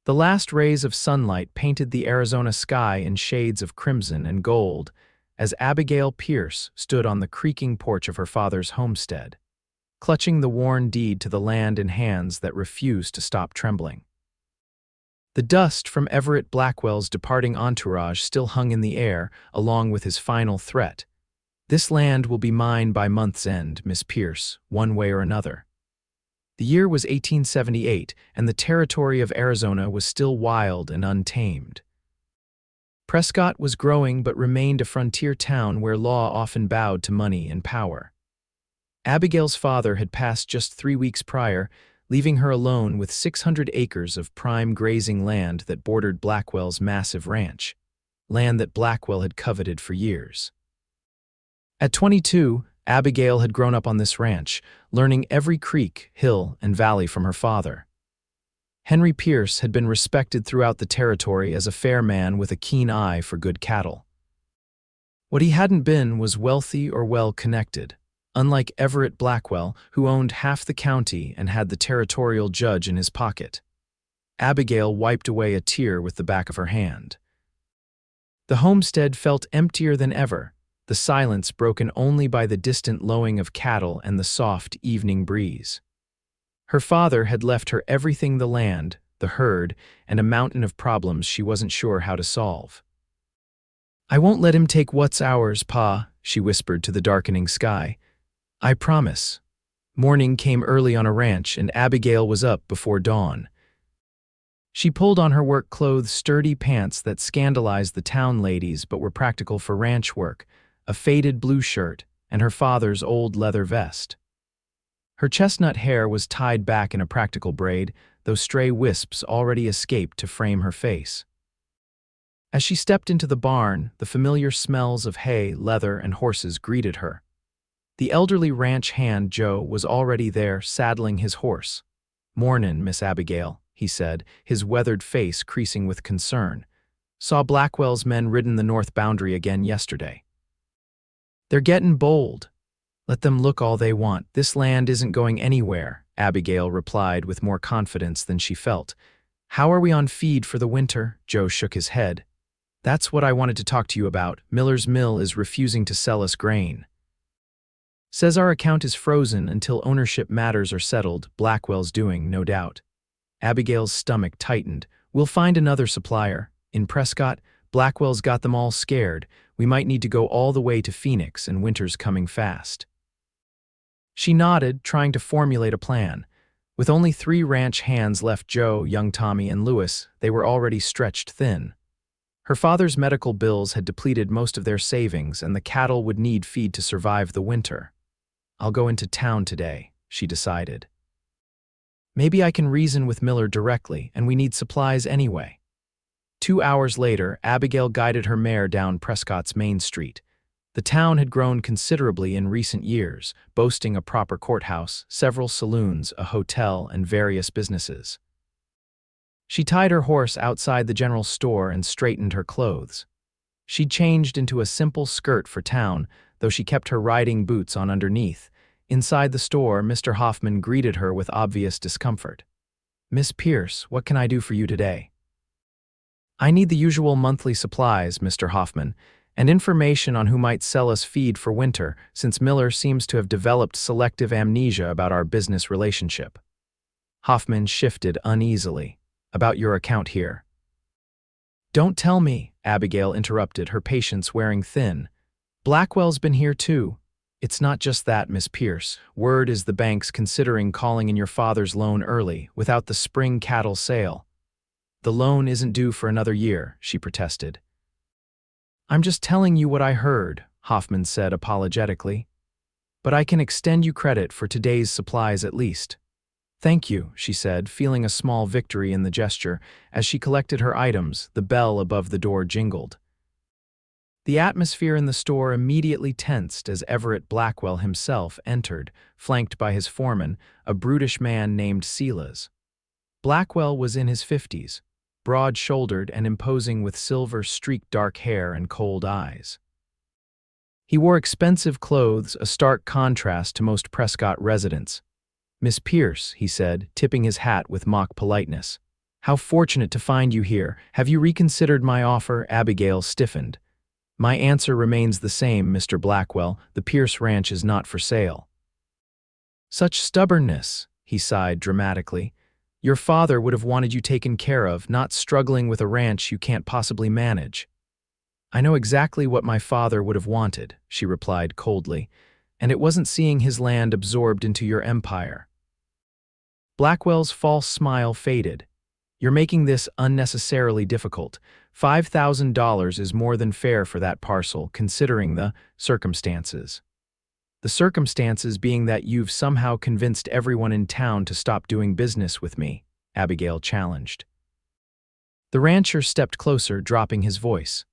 The last rays of sunlight painted the Arizona sky in shades of crimson and gold as Abigail Pierce stood on the creaking porch of her father's homestead, clutching the worn deed to the land in hands that refused to stop trembling. The dust from Everett Blackwell's departing entourage still hung in the air, along with his final threat. "This land will be mine by month's end, Miss Pierce, one way or another." The year was 1878, and the territory of Arizona was still wild and untamed. Prescott was growing but remained a frontier town where law often bowed to money and power. Abigail's father had passed just 3 weeks prior, leaving her alone with 600 acres of prime grazing land that bordered Blackwell's massive ranch, land that Blackwell had coveted for years. At 22, Abigail had grown up on this ranch, learning every creek, hill, and valley from her father. Henry Pierce had been respected throughout the territory as a fair man with a keen eye for good cattle. What he hadn't been was wealthy or well-connected, unlike Everett Blackwell, who owned half the county and had the territorial judge in his pocket. Abigail wiped away a tear with the back of her hand. The homestead felt emptier than ever, the silence broken only by the distant lowing of cattle and the soft evening breeze. Her father had left her everything: the land, the herd, and a mountain of problems she wasn't sure how to solve. "I won't let him take what's ours, Pa," she whispered to the darkening sky. "I promise." Morning came early on a ranch, and Abigail was up before dawn. She pulled on her work clothes, sturdy pants that scandalized the town ladies but were practical for ranch work, a faded blue shirt, and her father's old leather vest. Her chestnut hair was tied back in a practical braid, though stray wisps already escaped to frame her face. As she stepped into the barn, the familiar smells of hay, leather, and horses greeted her. The elderly ranch hand, Joe, was already there, saddling his horse. "Mornin', Miss Abigail," he said, his weathered face creasing with concern. "Saw Blackwell's men ridden the north boundary again yesterday." "They're gettin' bold. Let them look all they want. This land isn't going anywhere," Abigail replied with more confidence than she felt. "How are we on feed for the winter?" Joe shook his head. "That's what I wanted to talk to you about. Miller's Mill is refusing to sell us grain. Says our account is frozen until ownership matters are settled. Blackwell's doing, no doubt." Abigail's stomach tightened. "We'll find another supplier. In Prescott, Blackwell's got them all scared. We might need to go all the way to Phoenix, and winter's coming fast." She nodded, trying to formulate a plan. With only 3 ranch hands left, Joe, young Tommy, and Lewis, they were already stretched thin. Her father's medical bills had depleted most of their savings, and the cattle would need feed to survive the winter. "I'll go into town today," she decided. "Maybe I can reason with Miller directly, and we need supplies anyway." 2 hours later, Abigail guided her mare down Prescott's Main Street. The town had grown considerably in recent years, boasting a proper courthouse, several saloons, a hotel, and various businesses. She tied her horse outside the general store and straightened her clothes. She'd changed into a simple skirt for town, though she kept her riding boots on underneath. Inside the store, Mr. Hoffman greeted her with obvious discomfort. "Miss Pierce, what can I do for you today?" "I need the usual monthly supplies, Mr. Hoffman, and information on who might sell us feed for winter, since Miller seems to have developed selective amnesia about our business relationship." Hoffman shifted uneasily. "About your account here." "Don't tell me," Abigail interrupted, her patience wearing thin. "Blackwell's been here too." "It's not just that, Miss Pierce. Word is the bank's considering calling in your father's loan early, without the spring cattle sale." "The loan isn't due for another year," she protested. "I'm just telling you what I heard," Hoffman said apologetically. "But I can extend you credit for today's supplies at least." "Thank you," she said, feeling a small victory in the gesture. As she collected her items, the bell above the door jingled. The atmosphere in the store immediately tensed as Everett Blackwell himself entered, flanked by his foreman, a brutish man named Silas. Blackwell was in his 50s, broad-shouldered and imposing with silver-streaked dark hair and cold eyes. He wore expensive clothes, a stark contrast to most Prescott residents. "Miss Pierce," he said, tipping his hat with mock politeness. How fortunate to find you here. Have you reconsidered my offer? Abigail stiffened. My answer remains the same, Mr. Blackwell. The Pierce Ranch is not for sale. Such stubbornness, he sighed dramatically. Your father would have wanted you taken care of, not struggling with a ranch you can't possibly manage. I know exactly what my father would have wanted, she replied coldly, and it wasn't seeing his land absorbed into your empire. Blackwell's false smile faded. You're making this unnecessarily difficult. $5,000 is more than fair for that parcel, considering the circumstances. The circumstances being that you've somehow convinced everyone in town to stop doing business with me, Abigail challenged. The rancher stepped closer, dropping his voice.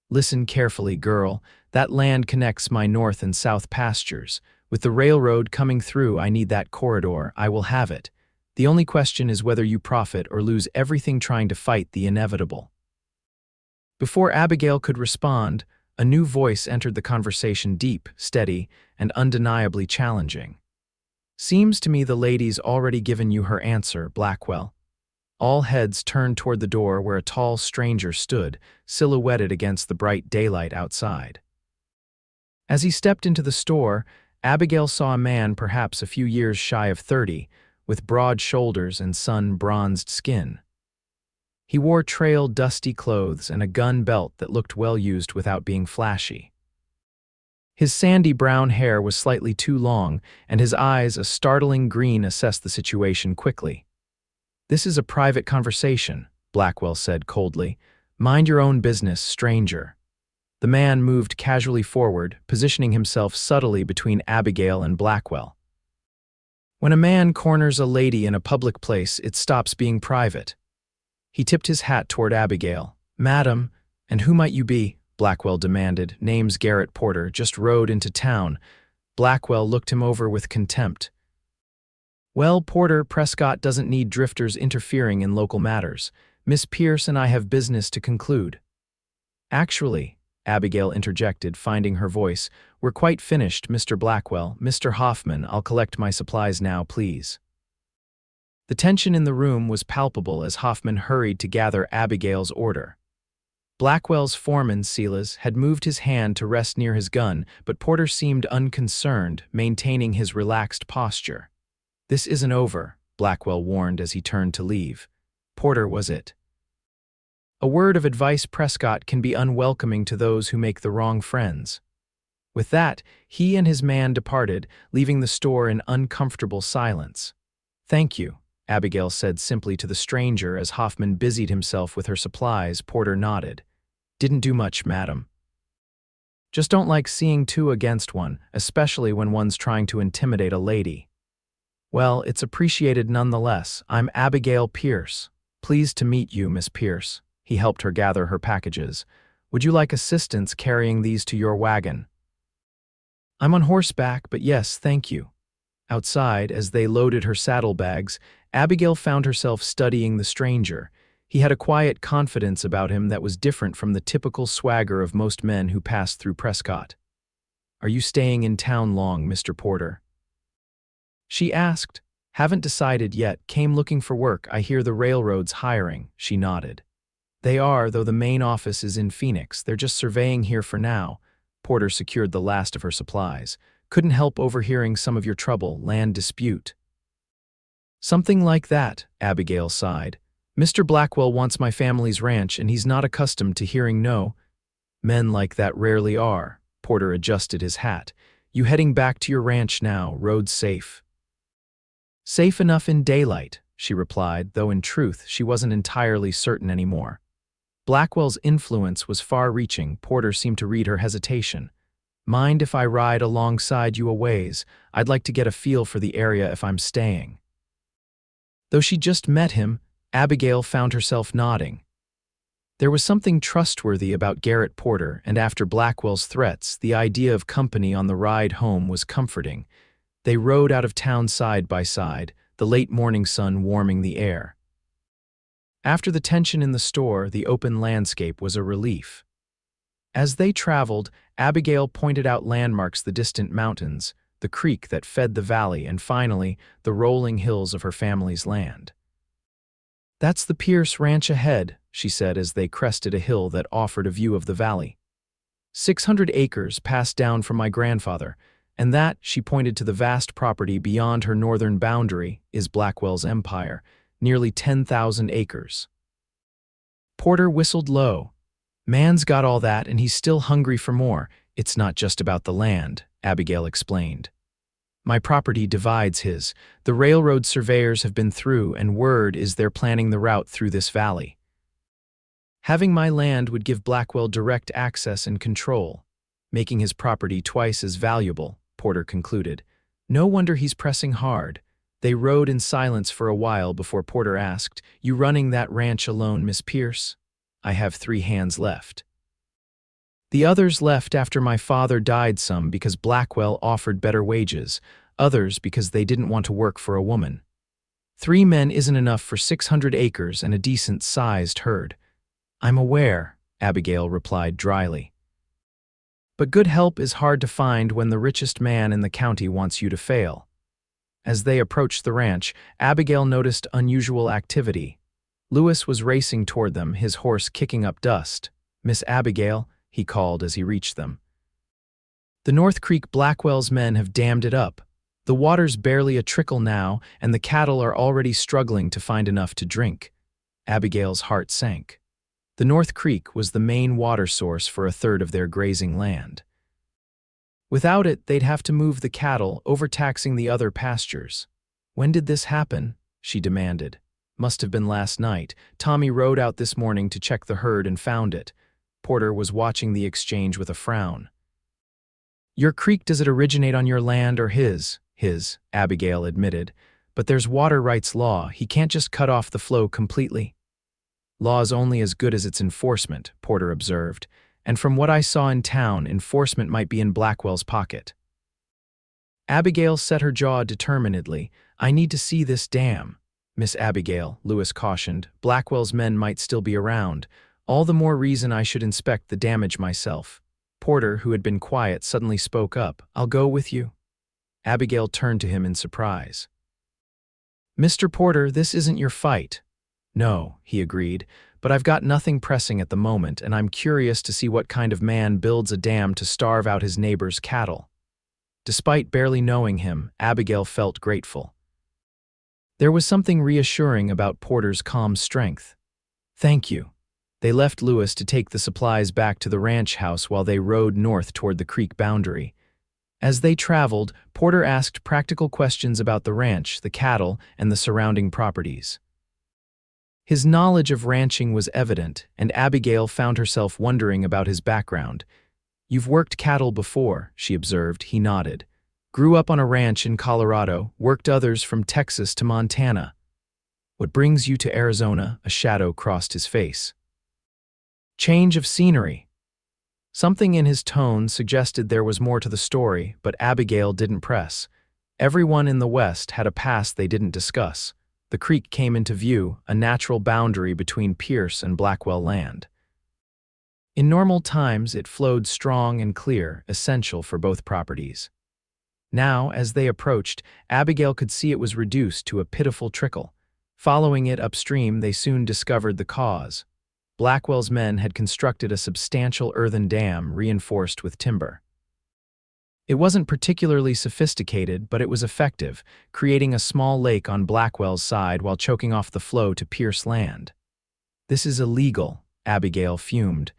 Listen carefully, girl. That land connects my north and south pastures. With the railroad coming through, I need that corridor. I will have it. The only question is whether you profit or lose everything trying to fight the inevitable. Before Abigail could respond, a new voice entered the conversation, deep, steady, and undeniably challenging. Seems to me the lady's already given you her answer, Blackwell. All heads turned toward the door where a tall stranger stood, silhouetted against the bright daylight outside. As he stepped into the store, Abigail saw a man perhaps a few years shy of 30, with broad shoulders and sun-bronzed skin. He wore trailed, dusty clothes and a gun belt that looked well used without being flashy. His sandy brown hair was slightly too long, and his eyes, a startling green, assessed the situation quickly. This is a private conversation, Blackwell said coldly. Mind your own business, stranger. The man moved casually forward, positioning himself subtly between Abigail and Blackwell. When a man corners a lady in a public place, it stops being private. He tipped his hat toward Abigail. Madam, and who might you be? Blackwell demanded. Name's Garrett Porter, just rode into town. Blackwell looked him over with contempt. Well, Porter, Prescott doesn't need drifters interfering in local matters. Miss Pierce and I have business to conclude. Actually, Abigail interjected, finding her voice, we're quite finished, Mr. Blackwell. Mr. Hoffman, I'll collect my supplies now, please. The tension in the room was palpable as Hoffman hurried to gather Abigail's order. Blackwell's foreman, Silas, had moved his hand to rest near his gun, but Porter seemed unconcerned, maintaining his relaxed posture. This isn't over, Blackwell warned as he turned to leave. Porter was it. A word of advice, Prescott, can be unwelcoming to those who make the wrong friends. With that, he and his man departed, leaving the store in uncomfortable silence. Thank you, Abigail said simply to the stranger as Hoffman busied himself with her supplies. Porter nodded. Didn't do much, madam. Just don't like seeing two against one, especially when one's trying to intimidate a lady. Well, it's appreciated nonetheless. I'm Abigail Pierce. Pleased to meet you, Miss Pierce. He helped her gather her packages. Would you like assistance carrying these to your wagon? I'm on horseback, but yes, thank you. Outside, as they loaded her saddlebags, Abigail found herself studying the stranger. He had a quiet confidence about him that was different from the typical swagger of most men who passed through Prescott. Are you staying in town long, Mr. Porter? She asked. Haven't decided yet. Came looking for work. I hear the railroad's hiring. She nodded. They are, though the main office is in Phoenix. They're just surveying here for now. Porter secured the last of her supplies. Couldn't help overhearing some of your trouble, land dispute. Something like that, Abigail sighed. Mr. Blackwell wants my family's ranch, and he's not accustomed to hearing no. Men like that rarely are. Porter adjusted his hat. You heading back to your ranch now, road safe? Safe enough in daylight, she replied, though in truth she wasn't entirely certain anymore. Blackwell's influence was far-reaching. Porter seemed to read her hesitation. Mind if I ride alongside you a ways? I'd like to get a feel for the area if I'm staying. Though she just met him, Abigail found herself nodding. There was something trustworthy about Garrett Porter, and after Blackwell's threats, the idea of company on the ride home was comforting. They rode out of town side by side, the late morning sun warming the air. After the tension in the store, the open landscape was a relief. As they traveled, Abigail pointed out landmarks, the distant mountains, the creek that fed the valley, and finally, the rolling hills of her family's land. "That's the Pierce Ranch ahead," she said as they crested a hill that offered a view of the valley. 600 acres passed down from my grandfather, and that, she pointed to the vast property beyond her northern boundary, is Blackwell's empire, nearly 10,000 acres. Porter whistled low. "Man's got all that, and he's still hungry for more. It's not just about the land," Abigail explained. "My property divides his. The railroad surveyors have been through, and word is they're planning the route through this valley. Having my land would give Blackwell direct access and control, making his property twice as valuable," Porter concluded. "No wonder he's pressing hard." They rode in silence for a while before Porter asked, "You running that ranch alone, Miss Pierce?" "I have 3 hands left. The others left after my father died, some because Blackwell offered better wages, others because they didn't want to work for a woman. 3 men isn't enough for 600 acres and a decent-sized herd." "I'm aware," Abigail replied dryly. "But good help is hard to find when the richest man in the county wants you to fail." As they approached the ranch, Abigail noticed unusual activity. Lewis was racing toward them, his horse kicking up dust. "Miss Abigail," he called as he reached them. "The North Creek Blackwell's men have dammed it up. The water's barely a trickle now, and the cattle are already struggling to find enough to drink." Abigail's heart sank. The North Creek was the main water source for a third of their grazing land. Without it, they'd have to move the cattle, overtaxing the other pastures. "When did this happen?" she demanded. "Must have been last night. Tommy rode out this morning to check the herd and found it." Porter was watching the exchange with a frown. "Your creek, does it originate on your land or his?" "His," Abigail admitted. "But there's water rights law. He can't just cut off the flow completely." "Law's only as good as its enforcement," Porter observed. "And from what I saw in town, enforcement might be in Blackwell's pocket." Abigail set her jaw determinedly. "I need to see this dam." "Miss Abigail," Lewis cautioned, "Blackwell's men might still be around. All the more reason I should inspect the damage myself." Porter, who had been quiet, suddenly spoke up. "I'll go with you." Abigail turned to him in surprise. "Mr. Porter, this isn't your fight." "No," he agreed, "but I've got nothing pressing at the moment, and I'm curious to see what kind of man builds a dam to starve out his neighbor's cattle." Despite barely knowing him, Abigail felt grateful. There was something reassuring about Porter's calm strength. "Thank you." They left Lewis to take the supplies back to the ranch house while they rode north toward the creek boundary. As they traveled, Porter asked practical questions about the ranch, the cattle, and the surrounding properties. His knowledge of ranching was evident, and Abigail found herself wondering about his background. "You've worked cattle before," she observed. He nodded. "Grew up on a ranch in Colorado, worked others from Texas to Montana." "What brings you to Arizona?" A shadow crossed his face. "Change of scenery." Something in his tone suggested there was more to the story, but Abigail didn't press. Everyone in the West had a past they didn't discuss. The creek came into view, a natural boundary between Pierce and Blackwell land. In normal times, it flowed strong and clear, essential for both properties. Now, as they approached, Abigail could see it was reduced to a pitiful trickle. Following it upstream, they soon discovered the cause. Blackwell's men had constructed a substantial earthen dam reinforced with timber. It wasn't particularly sophisticated, but it was effective, creating a small lake on Blackwell's side while choking off the flow to Pierce land. "This is illegal," Abigail fumed.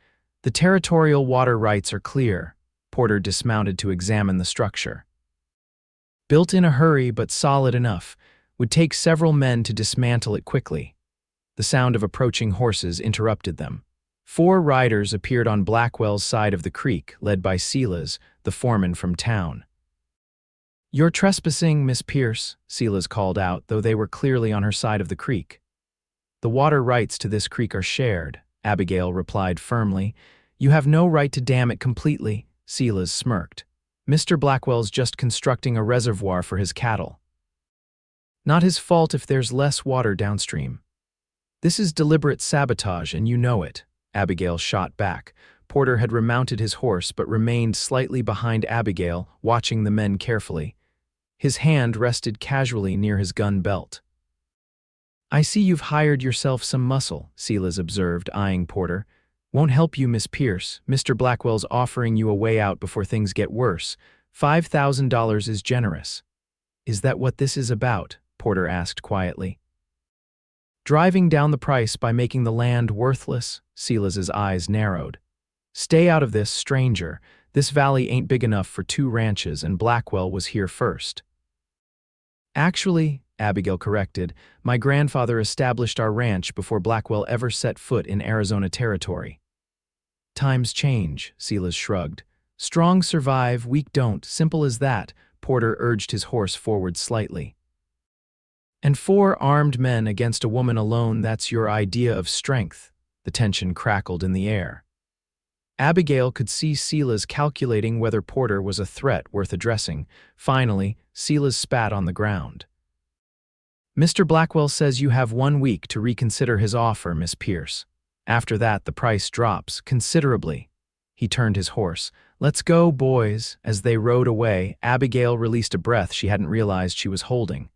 "The territorial water rights are clear." Porter dismounted to examine the structure. "Built in a hurry but solid enough. Would take several men to dismantle it quickly." The sound of approaching horses interrupted them. 4 riders appeared on Blackwell's side of the creek, led by Silas, the foreman from town. "You're trespassing, Miss Pierce," Silas called out, though they were clearly on her side of the creek. "The water rights to this creek are shared," Abigail replied firmly. "You have no right to dam it completely," Silas smirked. "Mr. Blackwell's just constructing a reservoir for his cattle. Not his fault if there's less water downstream." "This is deliberate sabotage, and you know it," Abigail shot back. Porter had remounted his horse but remained slightly behind Abigail, watching the men carefully. His hand rested casually near his gun belt. I see you've hired yourself some muscle, Silas observed, eyeing Porter. Won't help you, Miss Pierce. Mr. Blackwell's offering you a way out before things get worse. $5,000 is generous. Is that what this is about? Porter asked quietly. Driving down the price by making the land worthless? Silas's eyes narrowed. Stay out of this, stranger. This valley ain't big enough for 2 ranches, and Blackwell was here first. Actually, Abigail corrected, my grandfather established our ranch before Blackwell ever set foot in Arizona territory. Times change, Silas shrugged. Strong survive, weak don't, simple as that. Porter urged his horse forward slightly. And 4 armed men against a woman alone, that's your idea of strength. The tension crackled in the air. Abigail could see Silas calculating whether Porter was a threat worth addressing. Finally, Silas spat on the ground. Mr. Blackwell says you have 1 week to reconsider his offer, Miss Pierce. After that, the price drops considerably. He turned his horse. Let's go, boys. As they rode away, Abigail released a breath she hadn't realized she was holding.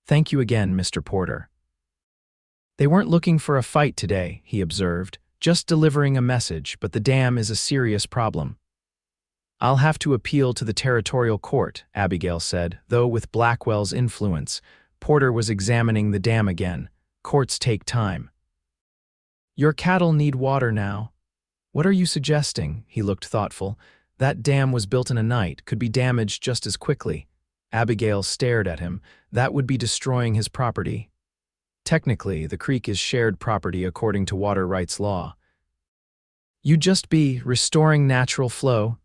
Thank you again, Mr. Porter. They weren't looking for a fight today, he observed. Just delivering a message, but the dam is a serious problem. I'll have to appeal to the territorial court, Abigail said, though with Blackwell's influence. Porter was examining the dam again. Courts take time. Your cattle need water now. What are you suggesting? He looked thoughtful. That dam was built in a night, could be damaged just as quickly. Abigail stared at him. That would be destroying his property. Technically, the creek is shared property according to water rights law. You'd just be restoring natural flow.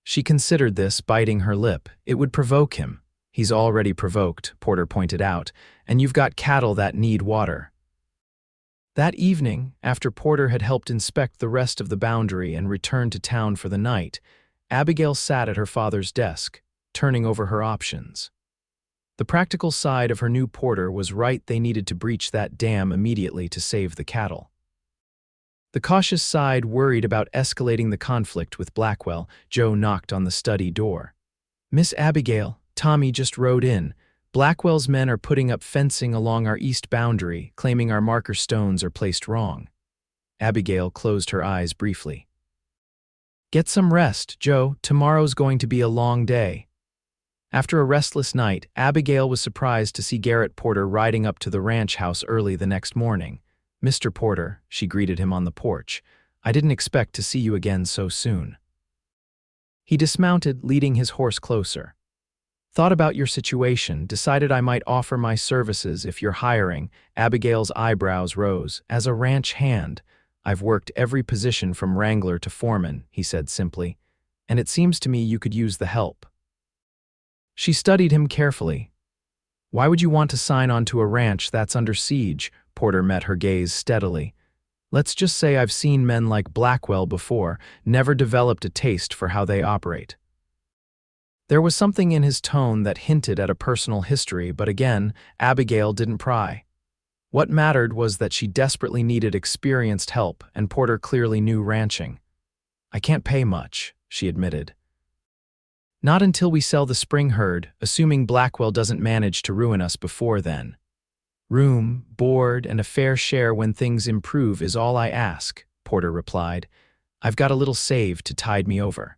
She considered this, biting her lip. It would provoke him. He's already provoked, Porter pointed out, and you've got cattle that need water. That evening, after Porter had helped inspect the rest of the boundary and returned to town for the night, Abigail sat at her father's desk, turning over her options. The practical side of her new Porter was right, they needed to breach that dam immediately to save the cattle. The cautious side worried about escalating the conflict with Blackwell. Joe knocked on the study door. Miss Abigail, Tommy just rode in. Blackwell's men are putting up fencing along our east boundary, claiming our marker stones are placed wrong. Abigail closed her eyes briefly. Get some rest, Joe. Tomorrow's going to be a long day. After a restless night, Abigail was surprised to see Garrett Porter riding up to the ranch house early the next morning. Mr. Porter, she greeted him on the porch. I didn't expect to see you again so soon. He dismounted, leading his horse closer. Thought about your situation, decided I might offer my services if you're hiring. Abigail's eyebrows rose. As a ranch hand, I've worked every position from wrangler to foreman, he said simply, and it seems to me you could use the help. She studied him carefully. Why would you want to sign on to a ranch that's under siege? Porter met her gaze steadily. Let's just say I've seen men like Blackwell before, never developed a taste for how they operate. There was something in his tone that hinted at a personal history, but again, Abigail didn't pry. What mattered was that she desperately needed experienced help, and Porter clearly knew ranching. I can't pay much, she admitted. Not until we sell the spring herd, assuming Blackwell doesn't manage to ruin us before then. Room, board, and a fair share when things improve is all I ask, Porter replied. I've got a little saved to tide me over.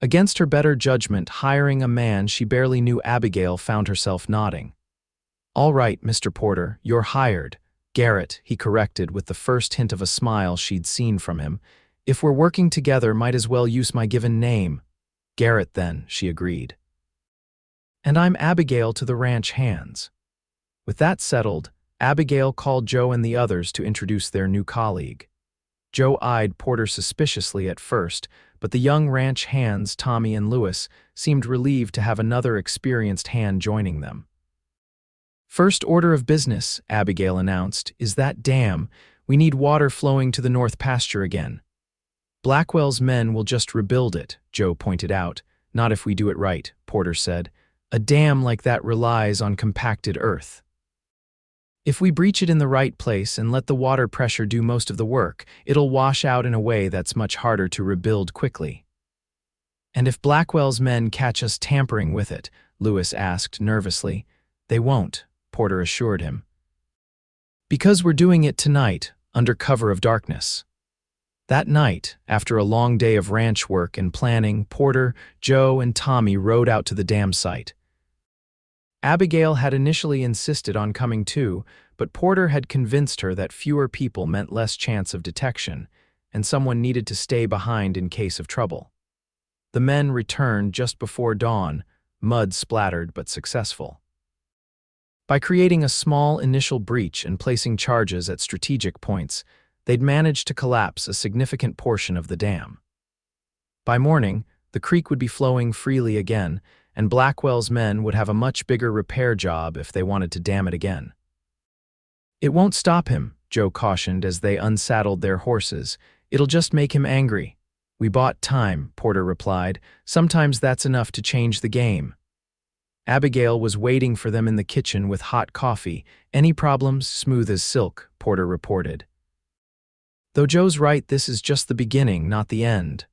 Against her better judgment, hiring a man she barely knew, Abigail found herself nodding. All right, Mr. Porter, you're hired. Garrett, he corrected with the first hint of a smile she'd seen from him. If we're working together, might as well use my given name. Garrett then, she agreed. And I'm Abigail to the ranch hands. With that settled, Abigail called Joe and the others to introduce their new colleague. Joe eyed Porter suspiciously at first, but the young ranch hands, Tommy and Lewis, seemed relieved to have another experienced hand joining them. First order of business, Abigail announced, is that dam. We need water flowing to the north pasture again. Blackwell's men will just rebuild it, Joe pointed out. Not if we do it right, Porter said. A dam like that relies on compacted earth. If we breach it in the right place and let the water pressure do most of the work, it'll wash out in a way that's much harder to rebuild quickly. And if Blackwell's men catch us tampering with it, Lewis asked nervously. They won't, Porter assured him. Because we're doing it tonight, under cover of darkness. That night, after a long day of ranch work and planning, Porter, Joe, and Tommy rode out to the dam site. Abigail had initially insisted on coming too, but Porter had convinced her that fewer people meant less chance of detection, and someone needed to stay behind in case of trouble. The men returned just before dawn, mud splattered but successful. By creating a small initial breach and placing charges at strategic points, they'd managed to collapse a significant portion of the dam. By morning, the creek would be flowing freely again, and Blackwell's men would have a much bigger repair job if they wanted to dam it again. "It won't stop him," Joe cautioned as they unsaddled their horses. "It'll just make him angry." "We bought time," Porter replied. "Sometimes that's enough to change the game." Abigail was waiting for them in the kitchen with hot coffee. "Any problems?" "Smooth as silk," Porter reported. "Though Joe's right, this is just the beginning, not the end."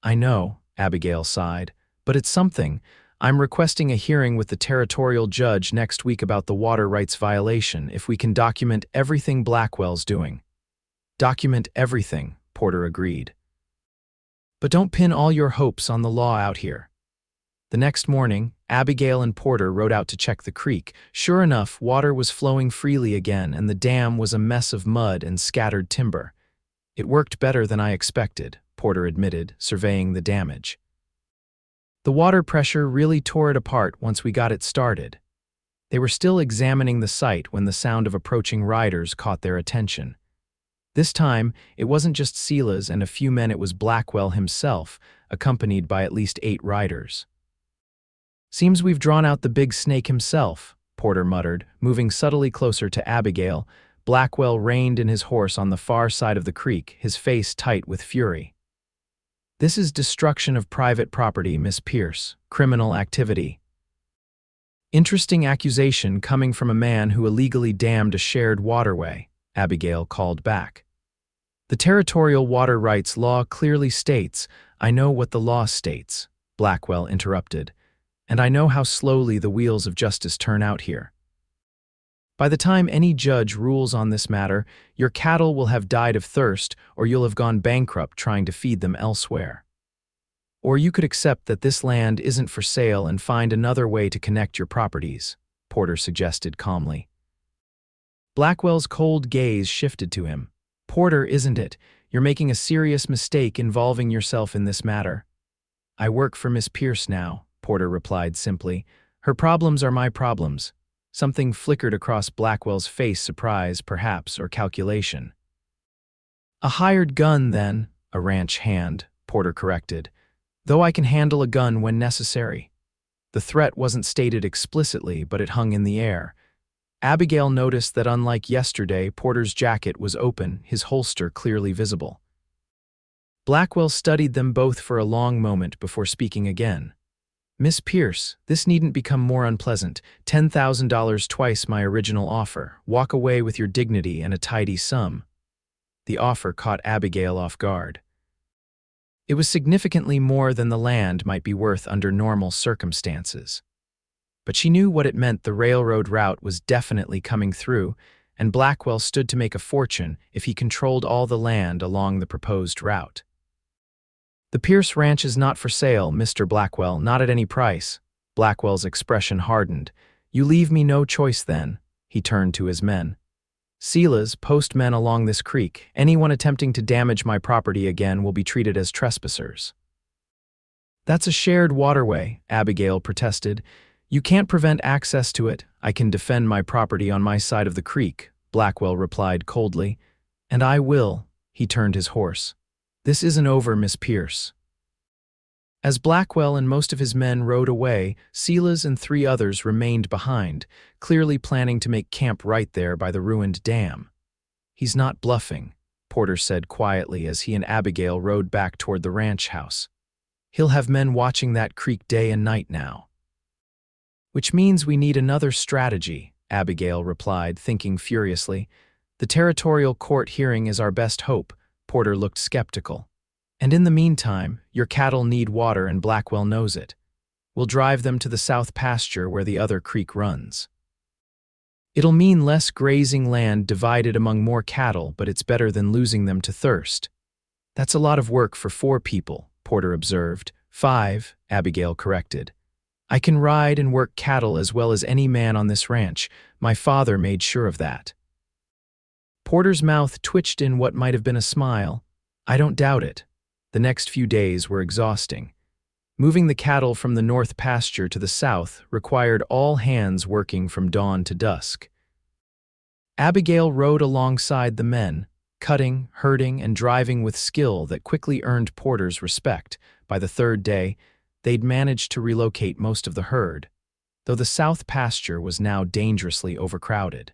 "I know," Abigail sighed, "but it's something. I'm requesting a hearing with the territorial judge next week about the water rights violation if we can document everything Blackwell's doing." "Document everything," Porter agreed. "But don't pin all your hopes on the law out here." The next morning, Abigail and Porter rode out to check the creek. Sure enough, water was flowing freely again, and the dam was a mess of mud and scattered timber. "It worked better than I expected," Porter admitted, surveying the damage. "The water pressure really tore it apart once we got it started." They were still examining the site when the sound of approaching riders caught their attention. This time, it wasn't just Silas and a few men, it was Blackwell himself, accompanied by at least 8 riders. "Seems we've drawn out the big snake himself," Porter muttered, moving subtly closer to Abigail. Blackwell reined in his horse on the far side of the creek, his face tight with fury. "This is destruction of private property, Miss Pierce. Criminal activity." "Interesting accusation coming from a man who illegally dammed a shared waterway," Abigail called back. "The territorial water rights law clearly states—" "I know what the law states," Blackwell interrupted, "and I know how slowly the wheels of justice turn out here. By the time any judge rules on this matter, your cattle will have died of thirst, or you'll have gone bankrupt trying to feed them elsewhere. Or you could accept that this land isn't for sale and find another way to connect your properties," Porter suggested calmly. Blackwell's cold gaze shifted to him. "Porter, isn't it? You're making a serious mistake involving yourself in this matter." "I work for Miss Pierce now," Porter replied simply. "Her problems are my problems." Something flickered across Blackwell's face, surprise, perhaps, or calculation. "A hired gun, then." "A ranch hand," Porter corrected. "Though I can handle a gun when necessary." The threat wasn't stated explicitly, but it hung in the air. Abigail noticed that unlike yesterday, Porter's jacket was open, his holster clearly visible. Blackwell studied them both for a long moment before speaking again. "Miss Pierce, this needn't become more unpleasant. $10,000 twice my original offer. Walk away with your dignity and a tidy sum." The offer caught Abigail off guard. It was significantly more than the land might be worth under normal circumstances. But she knew what it meant. The railroad route was definitely coming through, and Blackwell stood to make a fortune if he controlled all the land along the proposed route. "The Pierce Ranch is not for sale, Mr. Blackwell, not at any price." Blackwell's expression hardened. "You leave me no choice then." He turned to his men. "Silas, post men along this creek. Anyone attempting to damage my property again will be treated as trespassers." "That's a shared waterway," Abigail protested. "You can't prevent access to it." "I can defend my property on my side of the creek," Blackwell replied coldly. "And I will." He turned his horse. "This isn't over, Miss Pierce." As Blackwell and most of his men rode away, Silas and 3 others remained behind, clearly planning to make camp right there by the ruined dam. "He's not bluffing," Porter said quietly as he and Abigail rode back toward the ranch house. "He'll have men watching that creek day and night now." "Which means we need another strategy," Abigail replied, thinking furiously. "The territorial court hearing is our best hope." Porter looked skeptical. "And in the meantime, your cattle need water and Blackwell knows it. We'll drive them to the south pasture where the other creek runs." It'll mean less grazing land divided among more cattle, but it's better than losing them to thirst. That's a lot of work for 4 people, Porter observed. 5, Abigail corrected. I can ride and work cattle as well as any man on this ranch. My father made sure of that. Porter's mouth twitched in what might have been a smile. I don't doubt it. The next few days were exhausting. Moving the cattle from the north pasture to the south required all hands working from dawn to dusk. Abigail rode alongside the men, cutting, herding, and driving with skill that quickly earned Porter's respect. By the 3rd day, they'd managed to relocate most of the herd, though the south pasture was now dangerously overcrowded.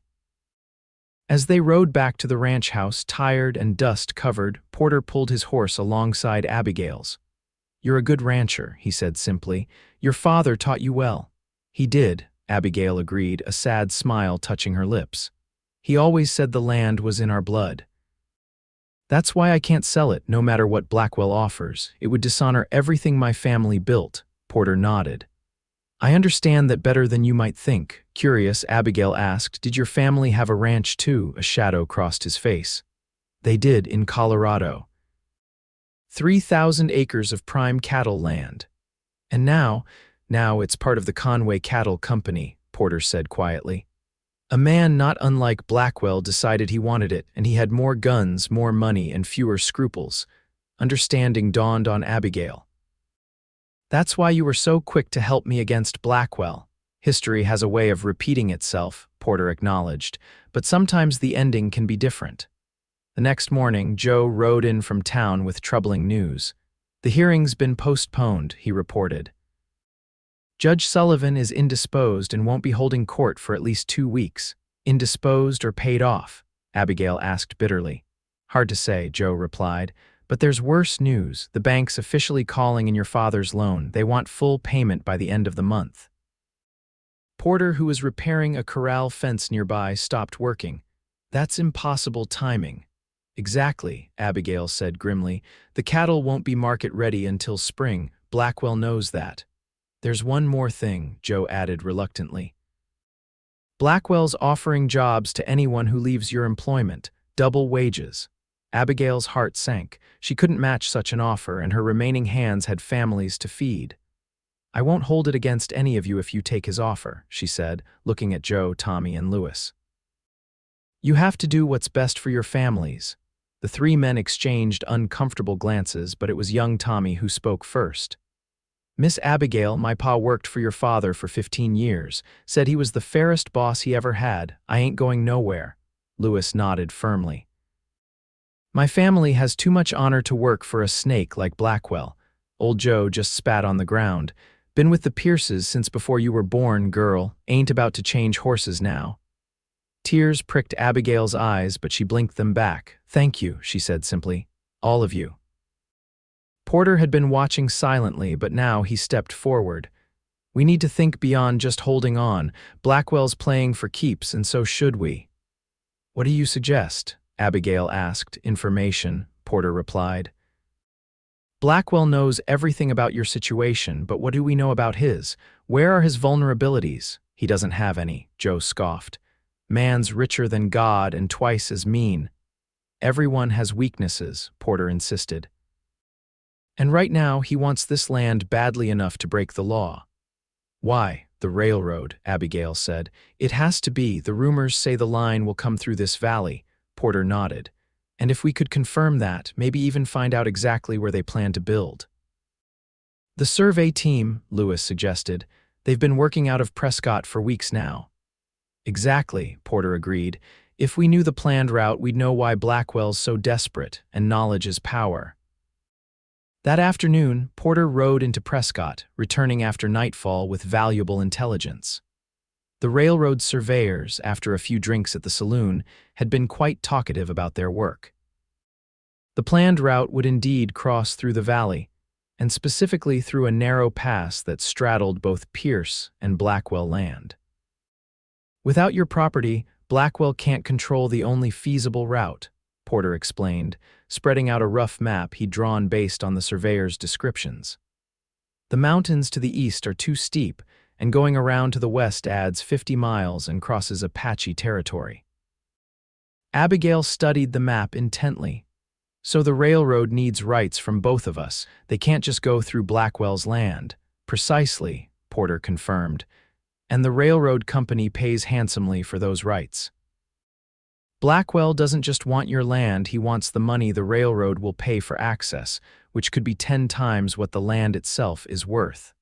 As they rode back to the ranch house, tired and dust-covered, Porter pulled his horse alongside Abigail's. You're a good rancher, he said simply. Your father taught you well. He did, Abigail agreed, a sad smile touching her lips. He always said the land was in our blood. That's why I can't sell it, no matter what Blackwell offers. It would dishonor everything my family built, Porter nodded. I understand that better than you might think. Curious, Abigail asked, did your family have a ranch too? A shadow crossed his face. They did, in Colorado. 3,000 acres of prime cattle land. And now it's part of the Conway Cattle Company, Porter said quietly. A man not unlike Blackwell decided he wanted it, and he had more guns, more money, and fewer scruples. Understanding dawned on Abigail. That's why you were so quick to help me against Blackwell. History has a way of repeating itself, Porter acknowledged, but sometimes the ending can be different. The next morning, Joe rode in from town with troubling news. The hearing's been postponed, he reported. Judge Sullivan is indisposed and won't be holding court for at least 2 weeks. Indisposed or paid off? Abigail asked bitterly. Hard to say, Joe replied. But there's worse news. The bank's officially calling in your father's loan. They want full payment by the end of the month. Porter, who was repairing a corral fence nearby, stopped working. That's impossible timing. Exactly, Abigail said grimly. The cattle won't be market ready until spring. Blackwell knows that. There's one more thing, Joe added reluctantly. Blackwell's offering jobs to anyone who leaves your employment, double wages. Abigail's heart sank. She couldn't match such an offer, and her remaining hands had families to feed. I won't hold it against any of you if you take his offer, she said, looking at Joe, Tommy, and Lewis. You have to do what's best for your families. The 3 men exchanged uncomfortable glances, but it was young Tommy who spoke first. Miss Abigail, my pa worked for your father for 15 years, said he was the fairest boss he ever had. I ain't going nowhere. Lewis nodded firmly. My family has too much honor to work for a snake like Blackwell. Old Joe just spat on the ground. Been with the Pierces since before you were born, girl. Ain't about to change horses now. Tears pricked Abigail's eyes, but she blinked them back. Thank you, she said simply. All of you. Porter had been watching silently, but now he stepped forward. We need to think beyond just holding on. Blackwell's playing for keeps, and so should we. What do you suggest? Abigail asked. Information, Porter replied. Blackwell knows everything about your situation, but what do we know about his? Where are his vulnerabilities? He doesn't have any, Joe scoffed. Man's richer than God and twice as mean. Everyone has weaknesses, Porter insisted. And right now he wants this land badly enough to break the law. Why? The railroad, Abigail said. It has to be. The rumors say the line will come through this valley. Porter nodded. And if we could confirm that, maybe even find out exactly where they plan to build. The survey team, Lewis suggested. They've been working out of Prescott for weeks now. Exactly, Porter agreed. If we knew the planned route, we'd know why Blackwell's so desperate, and knowledge is power. That afternoon, Porter rode into Prescott, returning after nightfall with valuable intelligence. The railroad surveyors, after a few drinks at the saloon, had been quite talkative about their work. The planned route would indeed cross through the valley, and specifically through a narrow pass that straddled both Pierce and Blackwell land. Without your property, Blackwell can't control the only feasible route, Porter explained, spreading out a rough map he'd drawn based on the surveyor's descriptions. The mountains to the east are too steep, and going around to the west adds 50 miles and crosses Apache territory. Abigail studied the map intently. So the railroad needs rights from both of us. They can't just go through Blackwell's land. Precisely, Porter confirmed. And the railroad company pays handsomely for those rights. Blackwell doesn't just want your land, he wants the money the railroad will pay for access, which could be 10 times what the land itself is worth.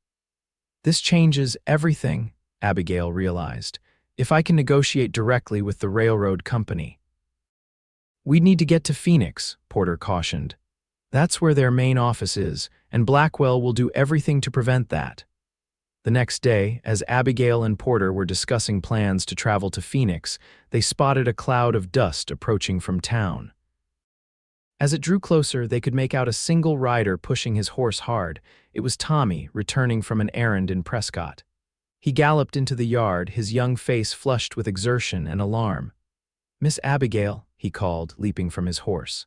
This changes everything, Abigail realized, if I can negotiate directly with the railroad company. We'd need to get to Phoenix, Porter cautioned. That's where their main office is, and Blackwell will do everything to prevent that. The next day, as Abigail and Porter were discussing plans to travel to Phoenix, they spotted a cloud of dust approaching from town. As it drew closer, they could make out a single rider pushing his horse hard. It was Tommy, returning from an errand in Prescott. He galloped into the yard, his young face flushed with exertion and alarm. "Miss Abigail," he called, leaping from his horse.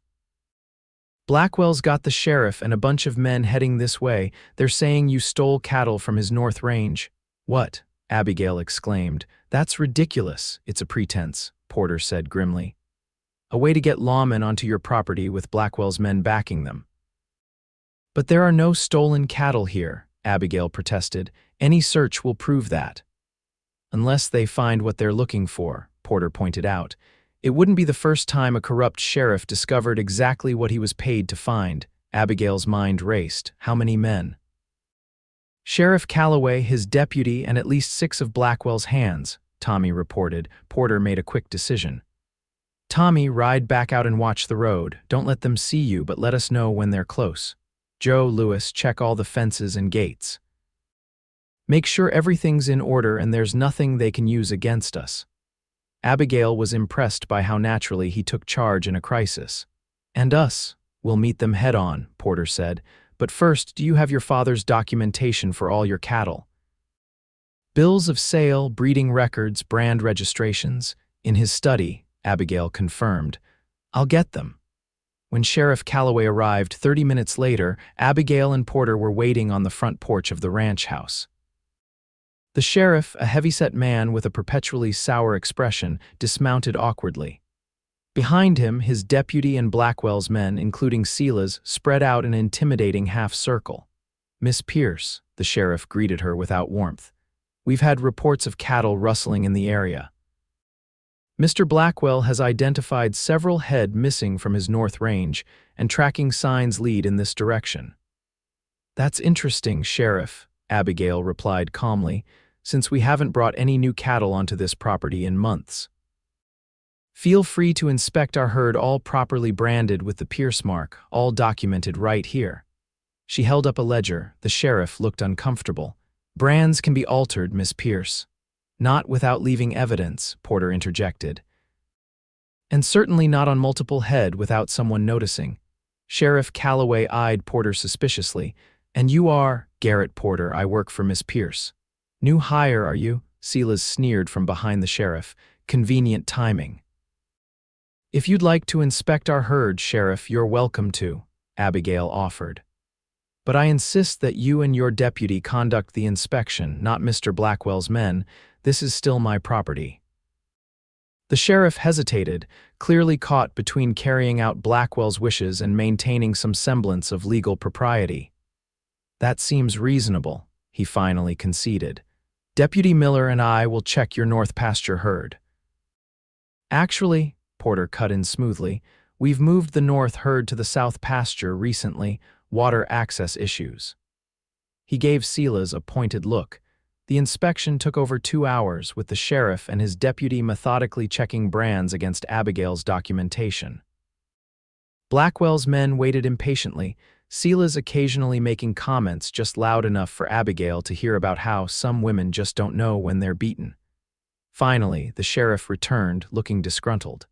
"Blackwell's got the sheriff and a bunch of men heading this way. They're saying you stole cattle from his north range." "What?" Abigail exclaimed. "That's ridiculous." "It's a pretense," Porter said grimly. "A way to get lawmen onto your property with Blackwell's men backing them." "But there are no stolen cattle here," Abigail protested. "Any search will prove that." "Unless they find what they're looking for," Porter pointed out. "It wouldn't be the first time a corrupt sheriff discovered exactly what he was paid to find." Abigail's mind raced. How many men? "Sheriff Calloway, his deputy, and at least 6 of Blackwell's hands," Tommy reported. Porter made a quick decision. "Tommy, ride back out and watch the road. Don't let them see you, but let us know when they're close. Joe, Lewis, check all the fences and gates. Make sure everything's in order and there's nothing they can use against us." Abigail was impressed by how naturally he took charge in a crisis. "And us. We'll meet them head-on," Porter said. "But first, do you have your father's documentation for all your cattle?" "Bills of sale, breeding records, brand registrations. In his study," Abigail confirmed. "I'll get them." When Sheriff Calloway arrived 30 minutes later, Abigail and Porter were waiting on the front porch of the ranch house. The sheriff, a heavyset man with a perpetually sour expression, dismounted awkwardly. Behind him, his deputy and Blackwell's men, including Sela's, spread out an intimidating half-circle. "Miss Pierce," the sheriff greeted her without warmth. "We've had reports of cattle rustling in the area. Mr. Blackwell has identified several head missing from his north range, and tracking signs lead in this direction." "That's interesting, Sheriff," Abigail replied calmly, "since we haven't brought any new cattle onto this property in months. Feel free to inspect our herd, all properly branded with the Pierce mark, all documented right here." She held up a ledger. The sheriff looked uncomfortable. "Brands can be altered, Miss Pierce." "Not without leaving evidence," Porter interjected. "And certainly not on multiple head without someone noticing." Sheriff Calloway eyed Porter suspiciously. "And you are?" "Garrett Porter. I work for Miss Pierce." "New hire, are you?" Sela's sneered from behind the sheriff. "Convenient timing." "If you'd like to inspect our herd, Sheriff, you're welcome to," Abigail offered. "But I insist that you and your deputy conduct the inspection, not Mr. Blackwell's men. This is still my property." The sheriff hesitated, clearly caught between carrying out Blackwell's wishes and maintaining some semblance of legal propriety. "That seems reasonable," he finally conceded. "Deputy Miller and I will check your north pasture herd." "Actually," Porter cut in smoothly, "we've moved the north herd to the south pasture recently, water access issues." He gave Sela's a pointed look. The inspection took over 2 hours, with the sheriff and his deputy methodically checking brands against Abigail's documentation. Blackwell's men waited impatiently, Sela's occasionally making comments just loud enough for Abigail to hear about how some women just don't know when they're beaten. Finally, the sheriff returned, looking disgruntled.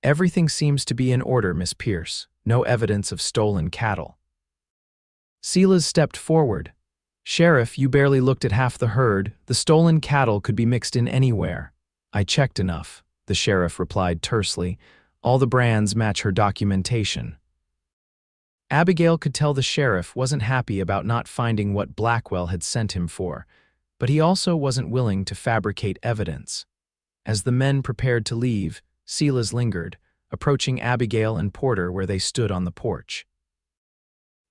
"Everything seems to be in order, Miss Pierce. No evidence of stolen cattle." Sela's stepped forward. "Sheriff, you barely looked at half the herd. The stolen cattle could be mixed in anywhere." "I checked enough," the sheriff replied tersely. "All the brands match her documentation." Abigail could tell the sheriff wasn't happy about not finding what Blackwell had sent him for. But he also wasn't willing to fabricate evidence. As the men prepared to leave, Silas lingered, approaching Abigail and Porter where they stood on the porch.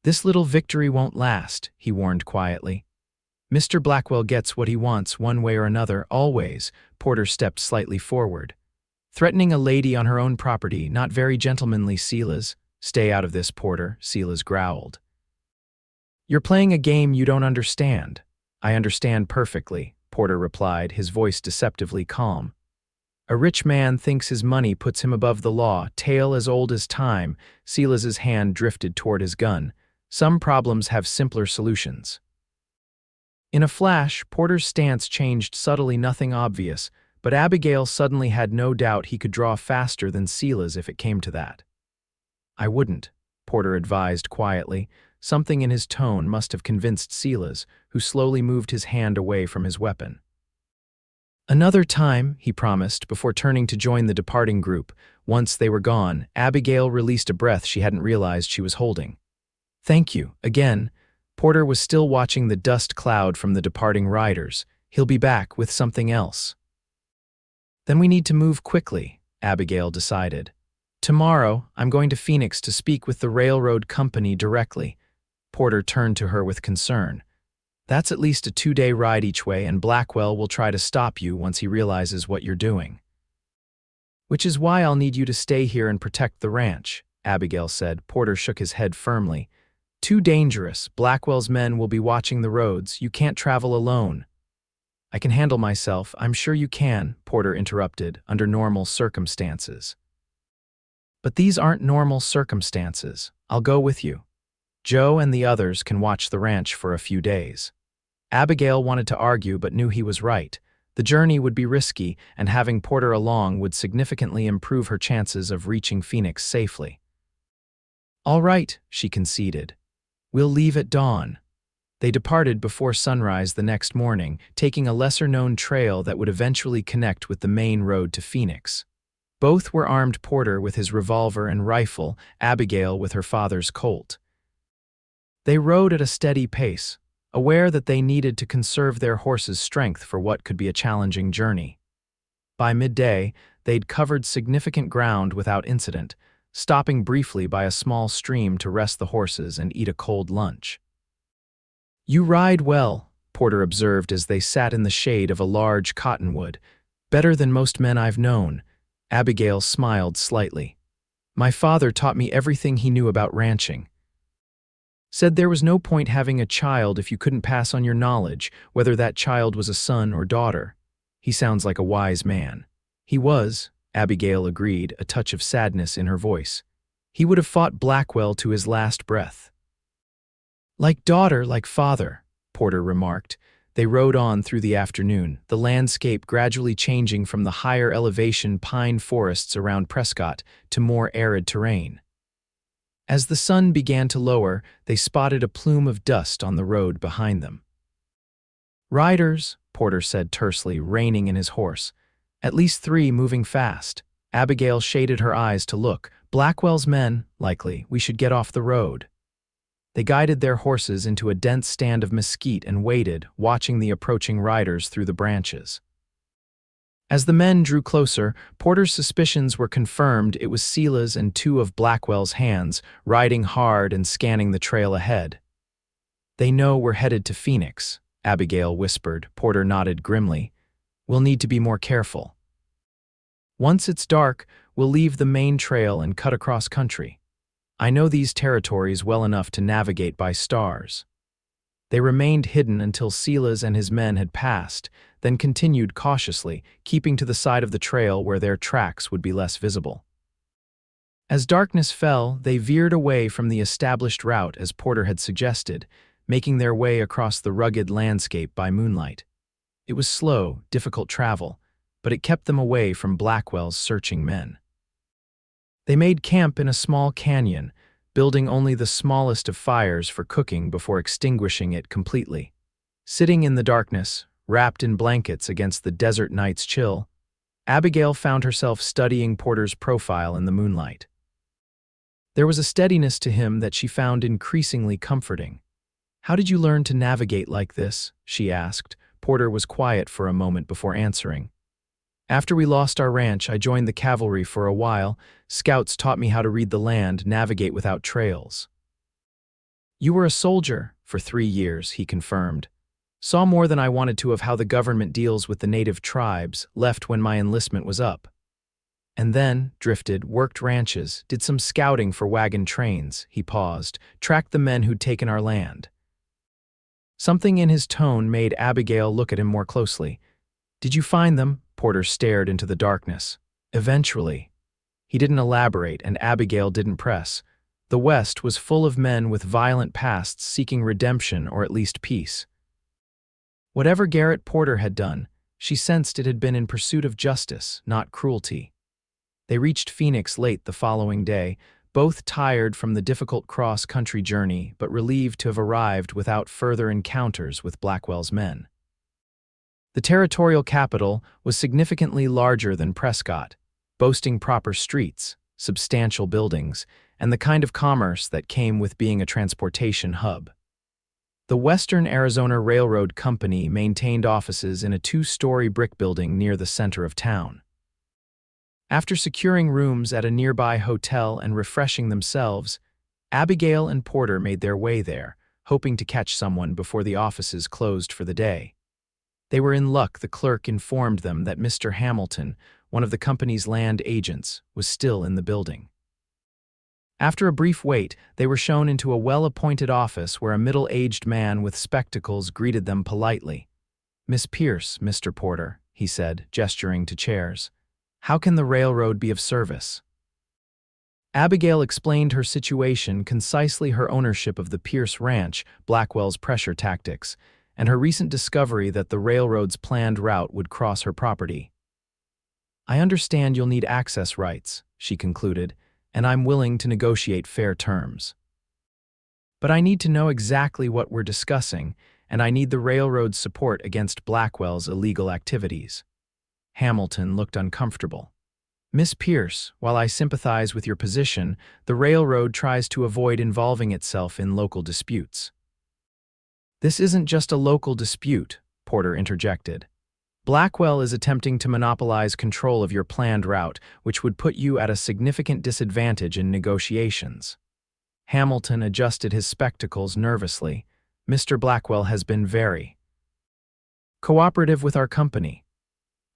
"This little victory won't last," he warned quietly. "Mr. Blackwell gets what he wants one way or another, always." Porter stepped slightly forward. "Threatening a lady on her own property, not very gentlemanly, Silas." "Stay out of this, Porter," Silas growled. "You're playing a game you don't understand." "I understand perfectly," Porter replied, his voice deceptively calm. "A rich man thinks his money puts him above the law, tale as old as time." Silas's hand drifted toward his gun. "Some problems have simpler solutions." In a flash, Porter's stance changed subtly, nothing obvious, but Abigail suddenly had no doubt he could draw faster than Silas if it came to that. "I wouldn't," Porter advised quietly. Something in his tone must have convinced Silas, who slowly moved his hand away from his weapon. "Another time," he promised, before turning to join the departing group. Once they were gone, Abigail released a breath she hadn't realized she was holding. "Thank you, again." Porter was still watching the dust cloud from the departing riders. "He'll be back with something else." "Then we need to move quickly," Abigail decided. "Tomorrow, I'm going to Phoenix to speak with the railroad company directly." Porter turned to her with concern. "That's at least a 2-day ride each way, and Blackwell will try to stop you once he realizes what you're doing." "Which is why I'll need you to stay here and protect the ranch," Abigail said. Porter shook his head firmly. "Too dangerous. Blackwell's men will be watching the roads. You can't travel alone." "I can handle myself." "I'm sure you can," Porter interrupted, "under normal circumstances." "But these aren't normal circumstances. I'll go with you. Joe and the others can watch the ranch for a few days." Abigail wanted to argue but knew he was right. The journey would be risky, and having Porter along would significantly improve her chances of reaching Phoenix safely. "All right," she conceded. "We'll leave at dawn." They departed before sunrise the next morning, taking a lesser-known trail that would eventually connect with the main road to Phoenix. Both were armed, Porter with his revolver and rifle, Abigail with her father's Colt. They rode at a steady pace, aware that they needed to conserve their horses' strength for what could be a challenging journey. By midday, they'd covered significant ground without incident, stopping briefly by a small stream to rest the horses and eat a cold lunch. "You ride well," Porter observed as they sat in the shade of a large cottonwood. "Better than most men I've known." Abigail smiled slightly. "My father taught me everything he knew about ranching. Said there was no point having a child if you couldn't pass on your knowledge, whether that child was a son or daughter." "He sounds like a wise man." "He was," Abigail agreed, a touch of sadness in her voice. "He would have fought Blackwell to his last breath." "Like daughter, like father," Porter remarked. They rode on through the afternoon, the landscape gradually changing from the higher elevation pine forests around Prescott to more arid terrain. As the sun began to lower, they spotted a plume of dust on the road behind them. "Riders," Porter said tersely, reining in his horse. "At least 3 moving fast." Abigail shaded her eyes to look. "Blackwell's men, likely. We should get off the road." They guided their horses into a dense stand of mesquite and waited, watching the approaching riders through the branches. As the men drew closer, Porter's suspicions were confirmed. It was Silas and 2 of Blackwell's hands, riding hard and scanning the trail ahead. "They know we're headed to Phoenix," Abigail whispered. Porter nodded grimly. "We'll need to be more careful. Once it's dark, we'll leave the main trail and cut across country. I know these territories well enough to navigate by stars." They remained hidden until Silas and his men had passed, then continued cautiously, keeping to the side of the trail where their tracks would be less visible. As darkness fell, they veered away from the established route as Porter had suggested, making their way across the rugged landscape by moonlight. It was slow, difficult travel, but it kept them away from Blackwell's searching men. They made camp in a small canyon, building only the smallest of fires for cooking before extinguishing it completely. Sitting in the darkness, wrapped in blankets against the desert night's chill, Abigail found herself studying Porter's profile in the moonlight. There was a steadiness to him that she found increasingly comforting. "How did you learn to navigate like this?" she asked, Porter was quiet for a moment before answering. After we lost our ranch, I joined the cavalry for a while. Scouts taught me how to read the land, navigate without trails. You were a soldier for 3 years, he confirmed. Saw more than I wanted to of how the government deals with the native tribes, left when my enlistment was up. And then, drifted, worked ranches, did some scouting for wagon trains, he paused, tracked the men who'd taken our land. Something in his tone made Abigail look at him more closely. Did you find them? Porter stared into the darkness. Eventually. He didn't elaborate, and Abigail didn't press. The West was full of men with violent pasts seeking redemption or at least peace. Whatever Garrett Porter had done, she sensed it had been in pursuit of justice, not cruelty. They reached Phoenix late the following day, both tired from the difficult cross-country journey but relieved to have arrived without further encounters with Blackwell's men. The territorial capital was significantly larger than Prescott, boasting proper streets, substantial buildings, and the kind of commerce that came with being a transportation hub. The Western Arizona Railroad Company maintained offices in a 2-story brick building near the center of town. After securing rooms at a nearby hotel and refreshing themselves, Abigail and Porter made their way there, hoping to catch someone before the offices closed for the day. They were in luck. The clerk informed them that Mr. Hamilton, one of the company's land agents, was still in the building. After a brief wait, they were shown into a well-appointed office where a middle-aged man with spectacles greeted them politely. "Miss Pierce, Mr. Porter," he said, gesturing to chairs. "How can the railroad be of service?" Abigail explained her situation, concisely her ownership of the Pierce Ranch, Blackwell's pressure tactics, and her recent discovery that the railroad's planned route would cross her property. "I understand you'll need access rights," she concluded, "and I'm willing to negotiate fair terms. But I need to know exactly what we're discussing, and I need the railroad's support against Blackwell's illegal activities." Hamilton looked uncomfortable. "Miss Pierce, while I sympathize with your position, the railroad tries to avoid involving itself in local disputes." "This isn't just a local dispute," Porter interjected. "Blackwell is attempting to monopolize control of your planned route, which would put you at a significant disadvantage in negotiations." Hamilton adjusted his spectacles nervously. "Mr. Blackwell has been very cooperative with our company."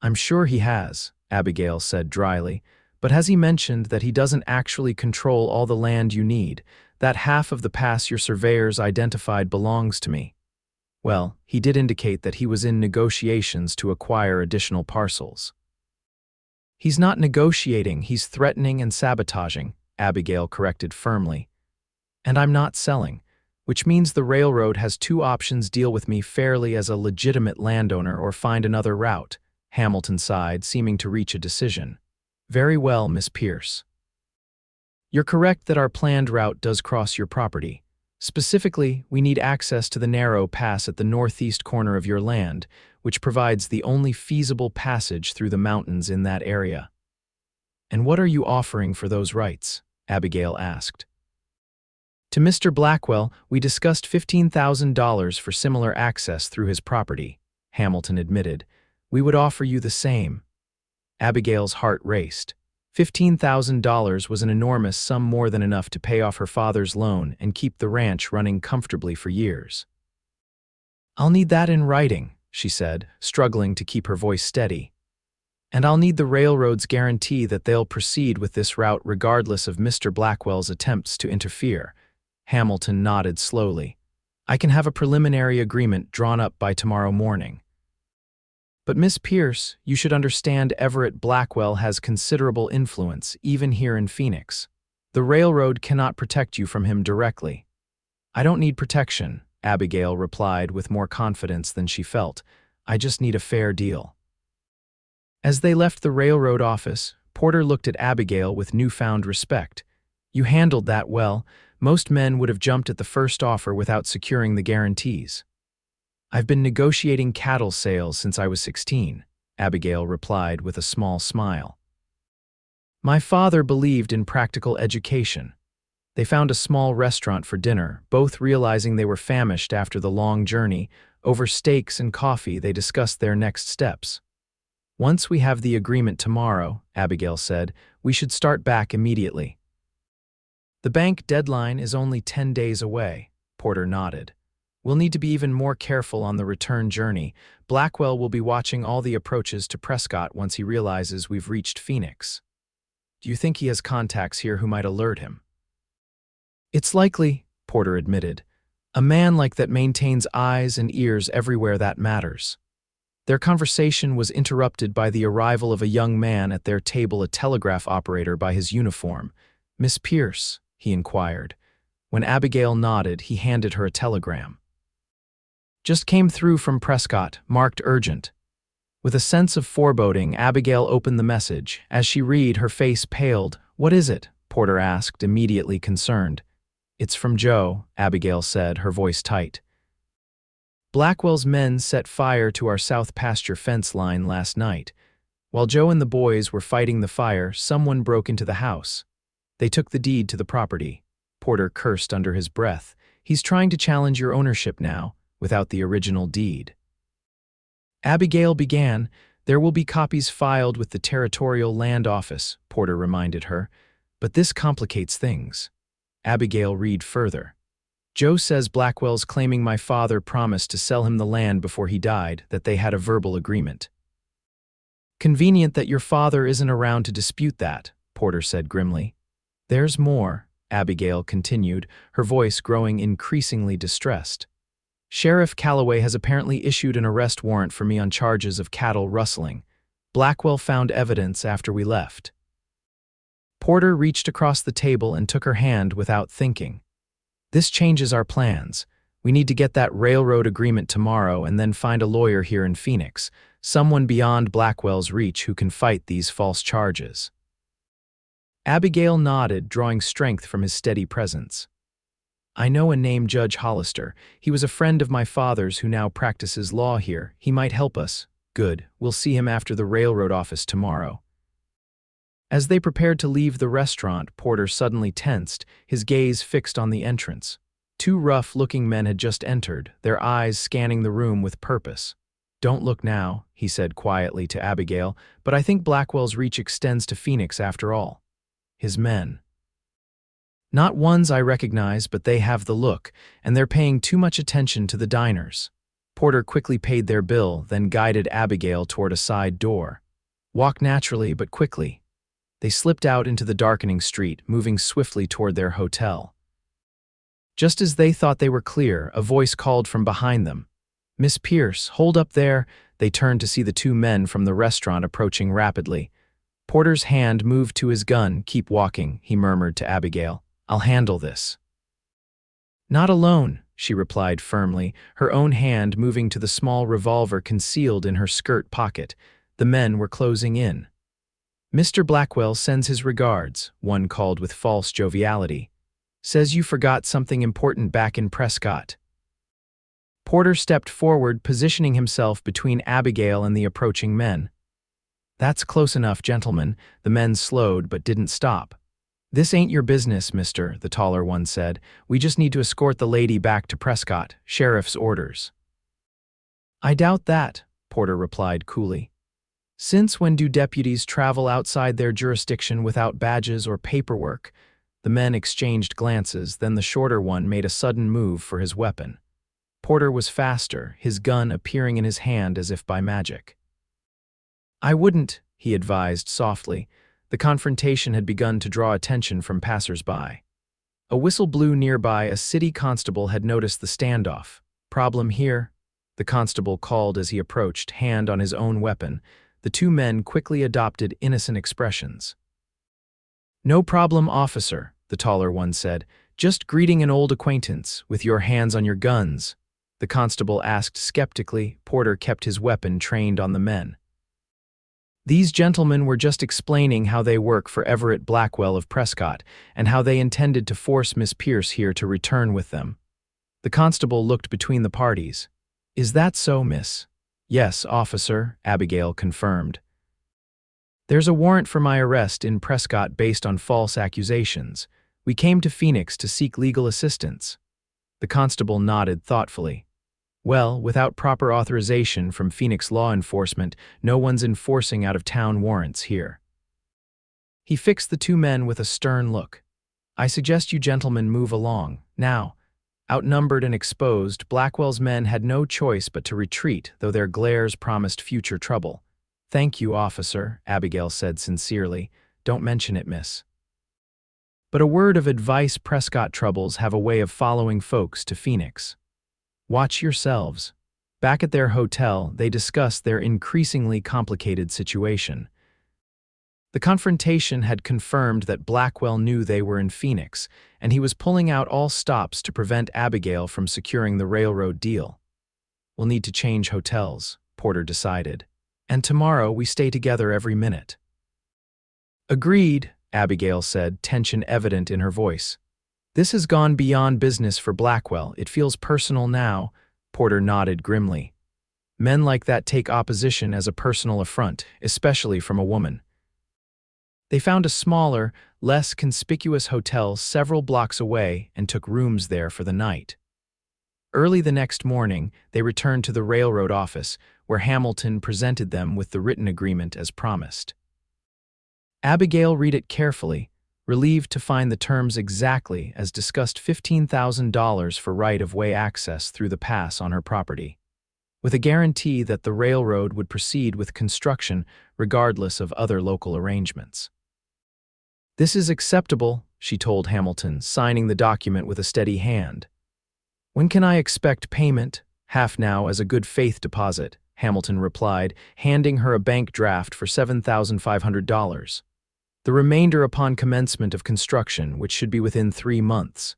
"I'm sure he has," Abigail said dryly, "but has he mentioned that he doesn't actually control all the land you need, that half of the pass your surveyors identified belongs to me?" "Well, he did indicate that he was in negotiations to acquire additional parcels." "He's not negotiating, he's threatening and sabotaging," Abigail corrected firmly. "And I'm not selling, which means the railroad has 2 options: deal with me fairly as a legitimate landowner or find another route." Hamilton sighed, seeming to reach a decision. "Very well, Miss Pierce. You're correct that our planned route does cross your property. Specifically, we need access to the narrow pass at the northeast corner of your land, which provides the only feasible passage through the mountains in that area." "And what are you offering for those rights?" Abigail asked. "To Mr. Blackwell, we discussed $15,000 for similar access through his property," Hamilton admitted. "We would offer you the same." Abigail's heart raced. $15,000 was an enormous sum, more than enough to pay off her father's loan and keep the ranch running comfortably for years. "I'll need that in writing," she said, struggling to keep her voice steady. "And I'll need the railroad's guarantee that they'll proceed with this route regardless of Mr. Blackwell's attempts to interfere." Hamilton nodded slowly. "I can have a preliminary agreement drawn up by tomorrow morning." "But Miss Pierce, you should understand Everett Blackwell has considerable influence, even here in Phoenix. The railroad cannot protect you from him directly." "I don't need protection," Abigail replied with more confidence than she felt. "I just need a fair deal." As they left the railroad office, Porter looked at Abigail with newfound respect. "You handled that well. Most men would have jumped at the first offer without securing the guarantees." "I've been negotiating cattle sales since I was 16, Abigail replied with a small smile. "My father believed in practical education." They found a small restaurant for dinner, both realizing they were famished after the long journey, Over steaks and coffee, they discussed their next steps. "Once we have the agreement tomorrow," Abigail said, "we should start back immediately." "The bank deadline is only 10 days away," Porter nodded. "We'll need to be even more careful on the return journey. Blackwell will be watching all the approaches to Prescott once he realizes we've reached Phoenix. Do you think he has contacts here who might alert him?" "It's likely," Porter admitted. "A man like that maintains eyes and ears everywhere that matters." Their conversation was interrupted by the arrival of a young man at their table, a telegraph operator by his uniform. "Miss Pierce?" he inquired. When Abigail nodded, he handed her a telegram. "Just came through from Prescott, marked urgent." With a sense of foreboding, Abigail opened the message. As she read, her face paled. "What is it?" Porter asked, immediately concerned. "It's from Joe," Abigail said, her voice tight. "Blackwell's men set fire to our south pasture fence line last night. While Joe and the boys were fighting the fire, someone broke into the house. They took the deed to the property." Porter cursed under his breath. "He's trying to challenge your ownership now, without the original deed." Abigail began. "There will be copies filed with the Territorial Land Office," Porter reminded her. "But this complicates things." Abigail read further. "Joe says Blackwell's claiming my father promised to sell him the land before he died, that they had a verbal agreement." "Convenient that your father isn't around to dispute that," Porter said grimly. "There's more," Abigail continued, her voice growing increasingly distressed. "Sheriff Calloway has apparently issued an arrest warrant for me on charges of cattle rustling. Blackwell found evidence after we left." Porter reached across the table and took her hand without thinking. "This changes our plans. We need to get that railroad agreement tomorrow and then find a lawyer here in Phoenix, someone beyond Blackwell's reach who can fight these false charges." Abigail nodded, drawing strength from his steady presence. "I know a name, Judge Hollister. He was a friend of my father's who now practices law here. He might help us." "Good. We'll see him after the railroad office tomorrow." As they prepared to leave the restaurant, Porter suddenly tensed, his gaze fixed on the entrance. Two rough-looking men had just entered, their eyes scanning the room with purpose. "Don't look now," he said quietly to Abigail, "but I think Blackwell's reach extends to Phoenix after all." His men. "Not ones I recognize, but they have the look, and they're paying too much attention to the diners." Porter quickly paid their bill, then guided Abigail toward a side door. "Walk naturally, but quickly." They slipped out into the darkening street, moving swiftly toward their hotel. Just as they thought they were clear, a voice called from behind them. "Miss Pierce, hold up there." They turned to see the two men from the restaurant approaching rapidly. Porter's hand moved to his gun. "Keep walking," he murmured to Abigail. "I'll handle this." "Not alone," she replied firmly, her own hand moving to the small revolver concealed in her skirt pocket. The men were closing in. "Mr. Blackwell sends his regards," one called with false joviality. "Says you forgot something important back in Prescott." Porter stepped forward, positioning himself between Abigail and the approaching men. "That's close enough, gentlemen." The men slowed but didn't stop. "This ain't your business, mister," the taller one said. "We just need to escort the lady back to Prescott. Sheriff's orders." "I doubt that," Porter replied coolly. "Since when do deputies travel outside their jurisdiction without badges or paperwork?" The men exchanged glances, then the shorter one made a sudden move for his weapon. Porter was faster, his gun appearing in his hand as if by magic. "I wouldn't," he advised softly. The confrontation had begun to draw attention from passers-by. A whistle blew nearby. A city constable had noticed the standoff. "Problem here?" the constable called as he approached, hand on his own weapon. The two men quickly adopted innocent expressions. "No problem, officer," the taller one said. "Just greeting an old acquaintance, with your hands on your guns." The constable asked skeptically. Porter kept his weapon trained on the men. "These gentlemen were just explaining how they work for Everett Blackwell of Prescott, and how they intended to force Miss Pierce here to return with them." The constable looked between the parties. "Is that so, miss?" "Yes, officer," Abigail confirmed. "There's a warrant for my arrest in Prescott based on false accusations. We came to Phoenix to seek legal assistance." The constable nodded thoughtfully. Well, without proper authorization from Phoenix law enforcement, no one's enforcing out-of-town warrants here. He fixed the two men with a stern look. I suggest you gentlemen move along, now. Outnumbered and exposed, Blackwell's men had no choice but to retreat, though their glares promised future trouble. Thank you, officer, Abigail said sincerely. Don't mention it, miss. But a word of advice: Prescott troubles have a way of following folks to Phoenix. Watch yourselves. Back at their hotel, they discussed their increasingly complicated situation. The confrontation had confirmed that Blackwell knew they were in Phoenix, and he was pulling out all stops to prevent Abigail from securing the railroad deal. We'll need to change hotels, Porter decided. And tomorrow we stay together every minute. Agreed, Abigail said, tension evident in her voice. This has gone beyond business for Blackwell. It feels personal now, Porter nodded grimly. Men like that take opposition as a personal affront, especially from a woman. They found a smaller, less conspicuous hotel several blocks away and took rooms there for the night. Early the next morning, they returned to the railroad office, where Hamilton presented them with the written agreement as promised. Abigail read it carefully, relieved to find the terms exactly as discussed: $15,000 for right-of-way access through the pass on her property, with a guarantee that the railroad would proceed with construction regardless of other local arrangements. This is acceptable, she told Hamilton, signing the document with a steady hand. When can I expect payment? Half now as a good faith deposit, Hamilton replied, handing her a bank draft for $7,500. The remainder upon commencement of construction, which should be within 3 months.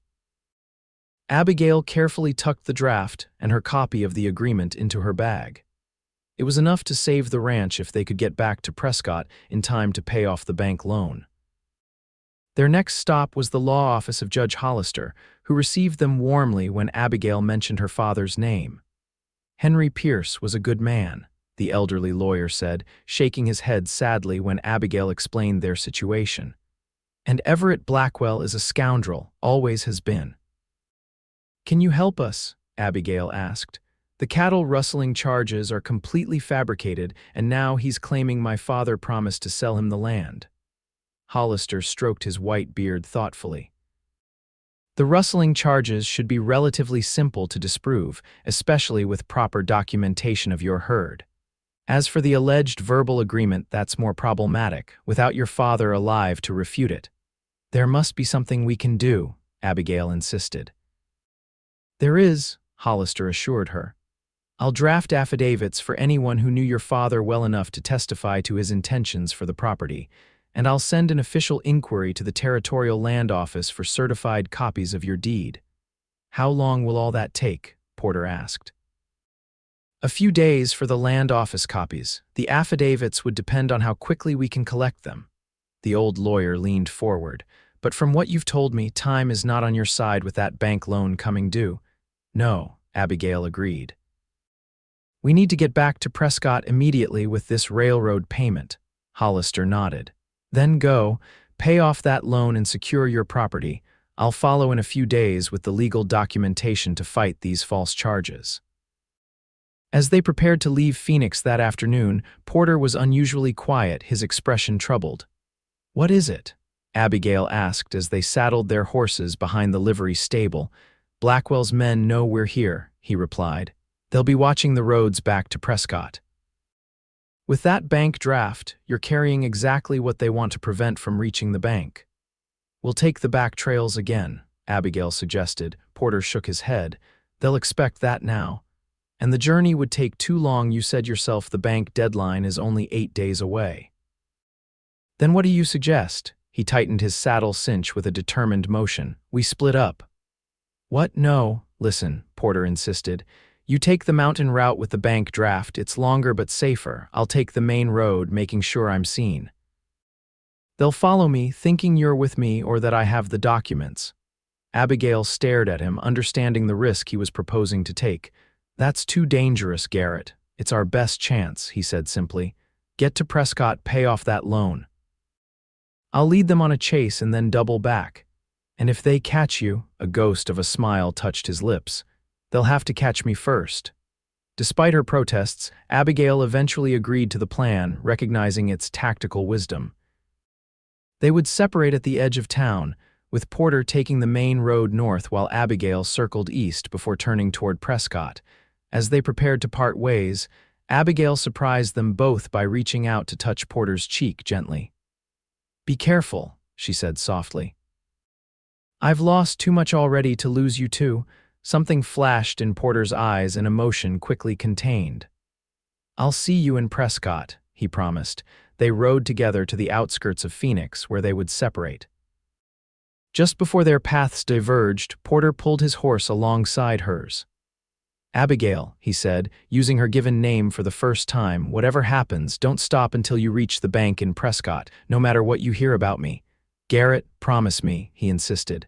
Abigail carefully tucked the draft and her copy of the agreement into her bag. It was enough to save the ranch if they could get back to Prescott in time to pay off the bank loan. Their next stop was the law office of Judge Hollister, who received them warmly when Abigail mentioned her father's name. Henry Pierce was a good man, the elderly lawyer said, shaking his head sadly when Abigail explained their situation. And Everett Blackwell is a scoundrel, always has been. Can you help us? Abigail asked. The cattle rustling charges are completely fabricated, and now he's claiming my father promised to sell him the land. Hollister stroked his white beard thoughtfully. The rustling charges should be relatively simple to disprove, especially with proper documentation of your herd. As for the alleged verbal agreement, that's more problematic, without your father alive to refute it. There must be something we can do, Abigail insisted. There is, Hollister assured her. I'll draft affidavits for anyone who knew your father well enough to testify to his intentions for the property, and I'll send an official inquiry to the Territorial Land Office for certified copies of your deed. How long will all that take? Porter asked. A few days for the land office copies. The affidavits would depend on how quickly we can collect them. The old lawyer leaned forward. But from what you've told me, time is not on your side with that bank loan coming due. No, Abigail agreed. We need to get back to Prescott immediately with this railroad payment. Hollister nodded. Then go, pay off that loan and secure your property. I'll follow in a few days with the legal documentation to fight these false charges. As they prepared to leave Phoenix that afternoon, Porter was unusually quiet, his expression troubled. What is it? Abigail asked as they saddled their horses behind the livery stable. Blackwell's men know we're here, he replied. They'll be watching the roads back to Prescott. With that bank draft, you're carrying exactly what they want to prevent from reaching the bank. We'll take the back trails again, Abigail suggested. Porter shook his head. They'll expect that now. And the journey would take too long. You said yourself the bank deadline is only 8 days away. Then what do you suggest? He tightened his saddle cinch with a determined motion. We split up. What? No. Listen, Porter insisted. You take the mountain route with the bank draft. It's longer but safer. I'll take the main road, making sure I'm seen. They'll follow me, thinking you're with me or that I have the documents. Abigail stared at him, understanding the risk he was proposing to take. That's too dangerous, Garrett. It's our best chance, he said simply. Get to Prescott, pay off that loan. I'll lead them on a chase and then double back. And if they catch you, a ghost of a smile touched his lips, they'll have to catch me first. Despite her protests, Abigail eventually agreed to the plan, recognizing its tactical wisdom. They would separate at the edge of town, with Porter taking the main road north while Abigail circled east before turning toward Prescott. As they prepared to part ways, Abigail surprised them both by reaching out to touch Porter's cheek gently. "Be careful," she said softly. "I've lost too much already to lose you too." Something flashed in Porter's eyes, an emotion quickly contained. "I'll see you in Prescott," he promised. They rode together to the outskirts of Phoenix, where they would separate. Just before their paths diverged, Porter pulled his horse alongside hers. "Abigail," he said, using her given name for the first time, "whatever happens, don't stop until you reach the bank in Prescott, no matter what you hear about me." "Garrett, promise me," he insisted.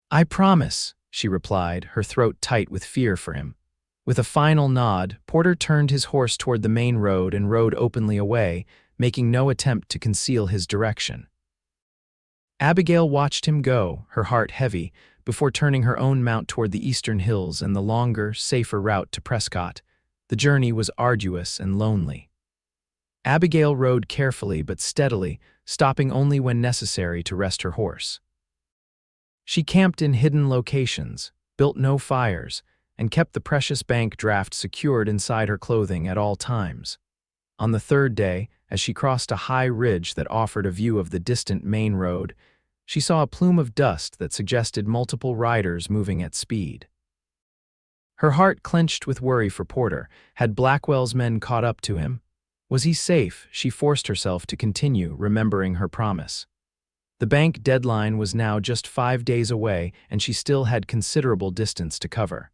"I promise," she replied, her throat tight with fear for him. With a final nod, Porter turned his horse toward the main road and rode openly away, making no attempt to conceal his direction. Abigail watched him go, her heart heavy, before turning her own mount toward the eastern hills and the longer, safer route to Prescott. The journey was arduous and lonely. Abigail rode carefully but steadily, stopping only when necessary to rest her horse. She camped in hidden locations, built no fires, and kept the precious bank draft secured inside her clothing at all times. On the third day, as she crossed a high ridge that offered a view of the distant main road, she saw a plume of dust that suggested multiple riders moving at speed. Her heart clenched with worry for Porter. Had Blackwell's men caught up to him? Was he safe? She forced herself to continue, remembering her promise. The bank deadline was now just 5 days away, and she still had considerable distance to cover.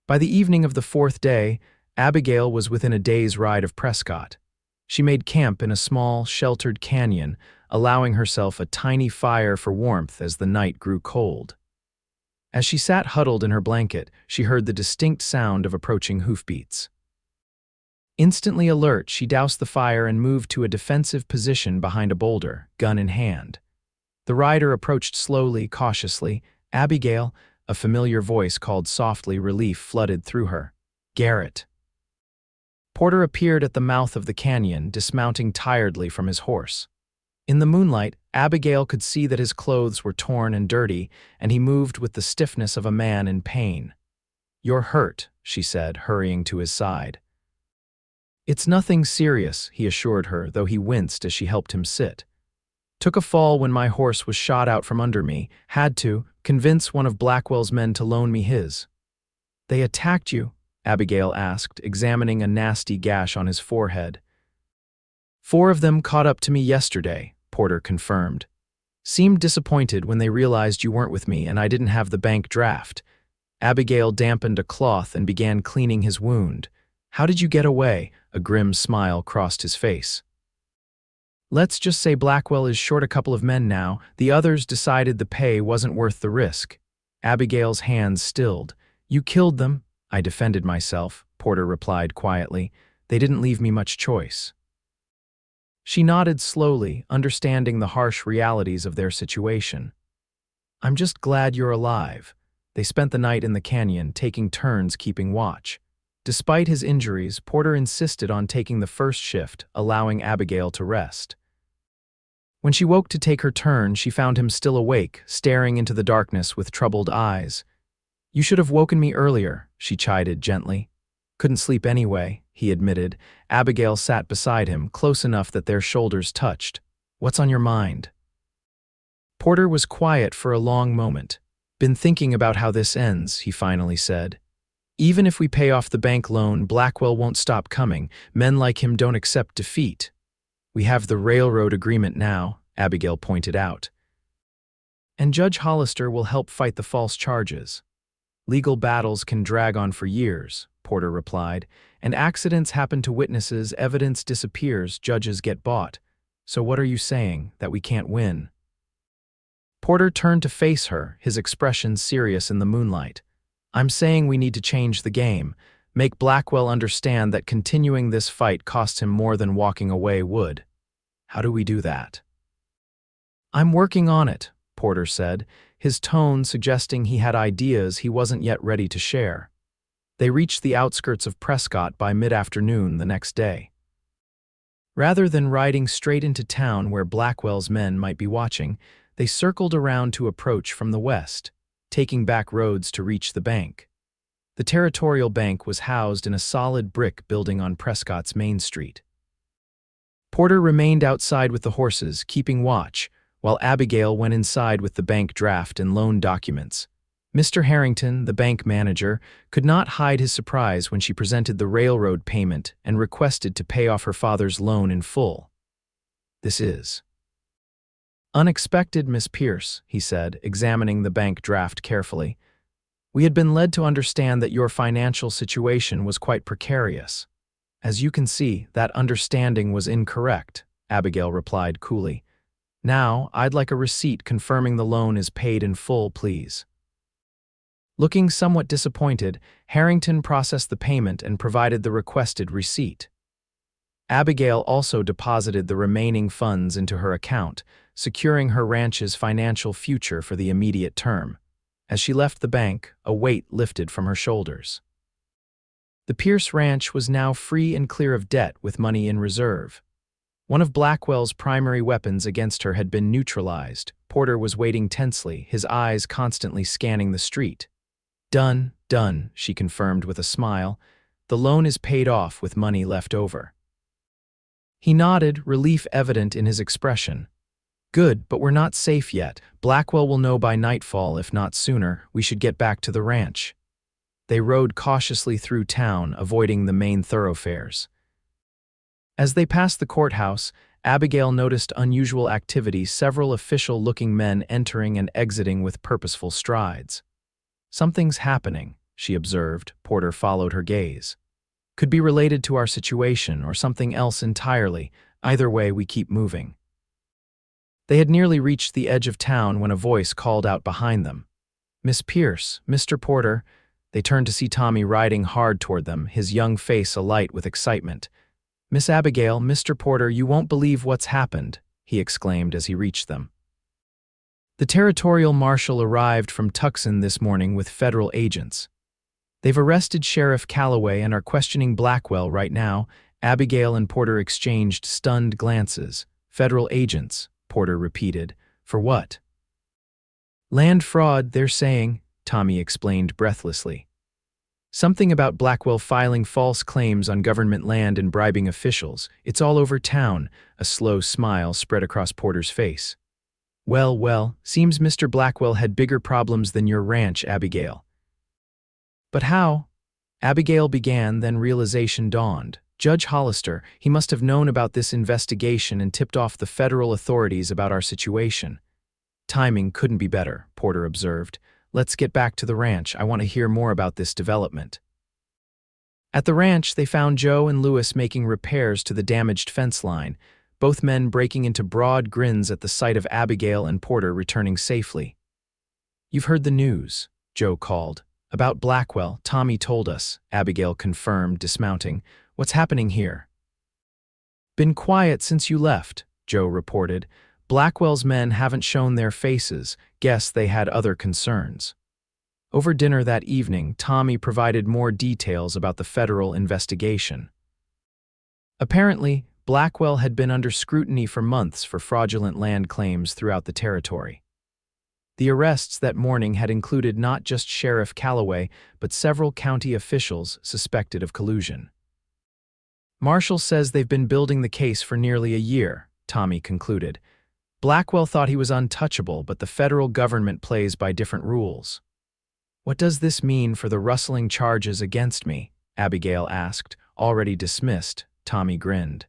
By the evening of the fourth day, Abigail was within a day's ride of Prescott. She made camp in a small, sheltered canyon, allowing herself a tiny fire for warmth as the night grew cold. As she sat huddled in her blanket, she heard the distinct sound of approaching hoofbeats. Instantly alert, she doused the fire and moved to a defensive position behind a boulder, gun in hand. The rider approached slowly, cautiously. "Abigail," a familiar voice called softly. Relief flooded through her. "Garrett." Porter appeared at the mouth of the canyon, dismounting tiredly from his horse. In the moonlight, Abigail could see that his clothes were torn and dirty, and he moved with the stiffness of a man in pain. "You're hurt," she said, hurrying to his side. "It's nothing serious," he assured her, though he winced as she helped him sit. "Took a fall when my horse was shot out from under me. Had to convince one of Blackwell's men to loan me his." "They attacked you?" Abigail asked, examining a nasty gash on his forehead. "4 of them caught up to me yesterday," Porter confirmed. "Seemed disappointed when they realized you weren't with me and I didn't have the bank draft." Abigail dampened a cloth and began cleaning his wound. "How did you get away?" A grim smile crossed his face. "Let's just say Blackwell is short a couple of men now. The others decided the pay wasn't worth the risk." Abigail's hands stilled. "You killed them." "I defended myself," Porter replied quietly. "They didn't leave me much choice." She nodded slowly, understanding the harsh realities of their situation. "I'm just glad you're alive." They spent the night in the canyon, taking turns keeping watch. Despite his injuries, Porter insisted on taking the first shift, allowing Abigail to rest. When she woke to take her turn, she found him still awake, staring into the darkness with troubled eyes. "You should have woken me earlier," she chided gently. "Couldn't sleep anyway," he admitted. Abigail sat beside him, close enough that their shoulders touched. "What's on your mind?" Porter was quiet for a long moment. "Been thinking about how this ends," he finally said. "Even if we pay off the bank loan, Blackwell won't stop coming. Men like him don't accept defeat." "We have the railroad agreement now," Abigail pointed out. "And Judge Hollister will help fight the false charges." "Legal battles can drag on for years," Porter replied, "and accidents happen to witnesses, evidence disappears, judges get bought. So what are you saying, that we can't win?" Porter turned to face her, his expression serious in the moonlight. "I'm saying we need to change the game. Make Blackwell understand that continuing this fight costs him more than walking away would." "How do we do that?" "I'm working on it," Porter said, his tone suggesting he had ideas he wasn't yet ready to share. They reached the outskirts of Prescott by mid-afternoon the next day. Rather than riding straight into town where Blackwell's men might be watching, they circled around to approach from the west, taking back roads to reach the bank. The Territorial Bank was housed in a solid brick building on Prescott's Main Street. Porter remained outside with the horses, keeping watch, while Abigail went inside with the bank draft and loan documents. Mr. Harrington, the bank manager, could not hide his surprise when she presented the railroad payment and requested to pay off her father's loan in full. "This is unexpected, Miss Pierce," he said, examining the bank draft carefully. "We had been led to understand that your financial situation was quite precarious." "As you can see, that understanding was incorrect," Abigail replied coolly. "Now, I'd like a receipt confirming the loan is paid in full, please." Looking somewhat disappointed, Harrington processed the payment and provided the requested receipt. Abigail also deposited the remaining funds into her account, securing her ranch's financial future for the immediate term. As she left the bank, a weight lifted from her shoulders. The Pierce Ranch was now free and clear of debt with money in reserve. One of Blackwell's primary weapons against her had been neutralized. Porter was waiting tensely, his eyes constantly scanning the street. "Done, done," she confirmed with a smile. "The loan is paid off with money left over." He nodded, relief evident in his expression. "Good, but we're not safe yet. Blackwell will know by nightfall, if not sooner. We should get back to the ranch." They rode cautiously through town, avoiding the main thoroughfares. As they passed the courthouse, Abigail noticed unusual activity, several official-looking men entering and exiting with purposeful strides. "Something's happening," she observed. Porter followed her gaze. "Could be related to our situation or something else entirely. Either way, we keep moving." They had nearly reached the edge of town when a voice called out behind them. "Miss Pierce, Mr. Porter." They turned to see Tommy riding hard toward them, his young face alight with excitement. "Miss Abigail, Mr. Porter, you won't believe what's happened," he exclaimed as he reached them. The territorial marshal arrived from Tucson this morning with federal agents. "They've arrested Sheriff Calloway and are questioning Blackwell right now." Abigail and Porter exchanged stunned glances. "Federal agents," Porter repeated. "For what?" "Land fraud, they're saying," Tommy explained breathlessly. "Something about Blackwell filing false claims on government land and bribing officials. It's all over town." A slow smile spread across Porter's face. Well, seems Mr. Blackwell had bigger problems than your ranch, Abigail." "But how?" Abigail began, then realization dawned. "Judge Hollister, he must have known about this investigation and tipped off the federal authorities about our situation." "Timing couldn't be better," Porter observed. "Let's get back to the ranch. I want to hear more about this development." At the ranch, they found Joe and Lewis making repairs to the damaged fence line, both men breaking into broad grins at the sight of Abigail and Porter returning safely. "You've heard the news," Joe called. "About Blackwell, Tommy told us," Abigail confirmed, dismounting. "What's happening here?" "Been quiet since you left," Joe reported. "Blackwell's men haven't shown their faces. Guess they had other concerns." Over dinner that evening, Tommy provided more details about the federal investigation. Apparently, Blackwell had been under scrutiny for months for fraudulent land claims throughout the territory. The arrests that morning had included not just Sheriff Calloway, but several county officials suspected of collusion. "Marshall says they've been building the case for nearly a year," Tommy concluded. "Blackwell thought he was untouchable, but the federal government plays by different rules." "What does this mean for the rustling charges against me?" Abigail asked. "Already dismissed," Tommy grinned.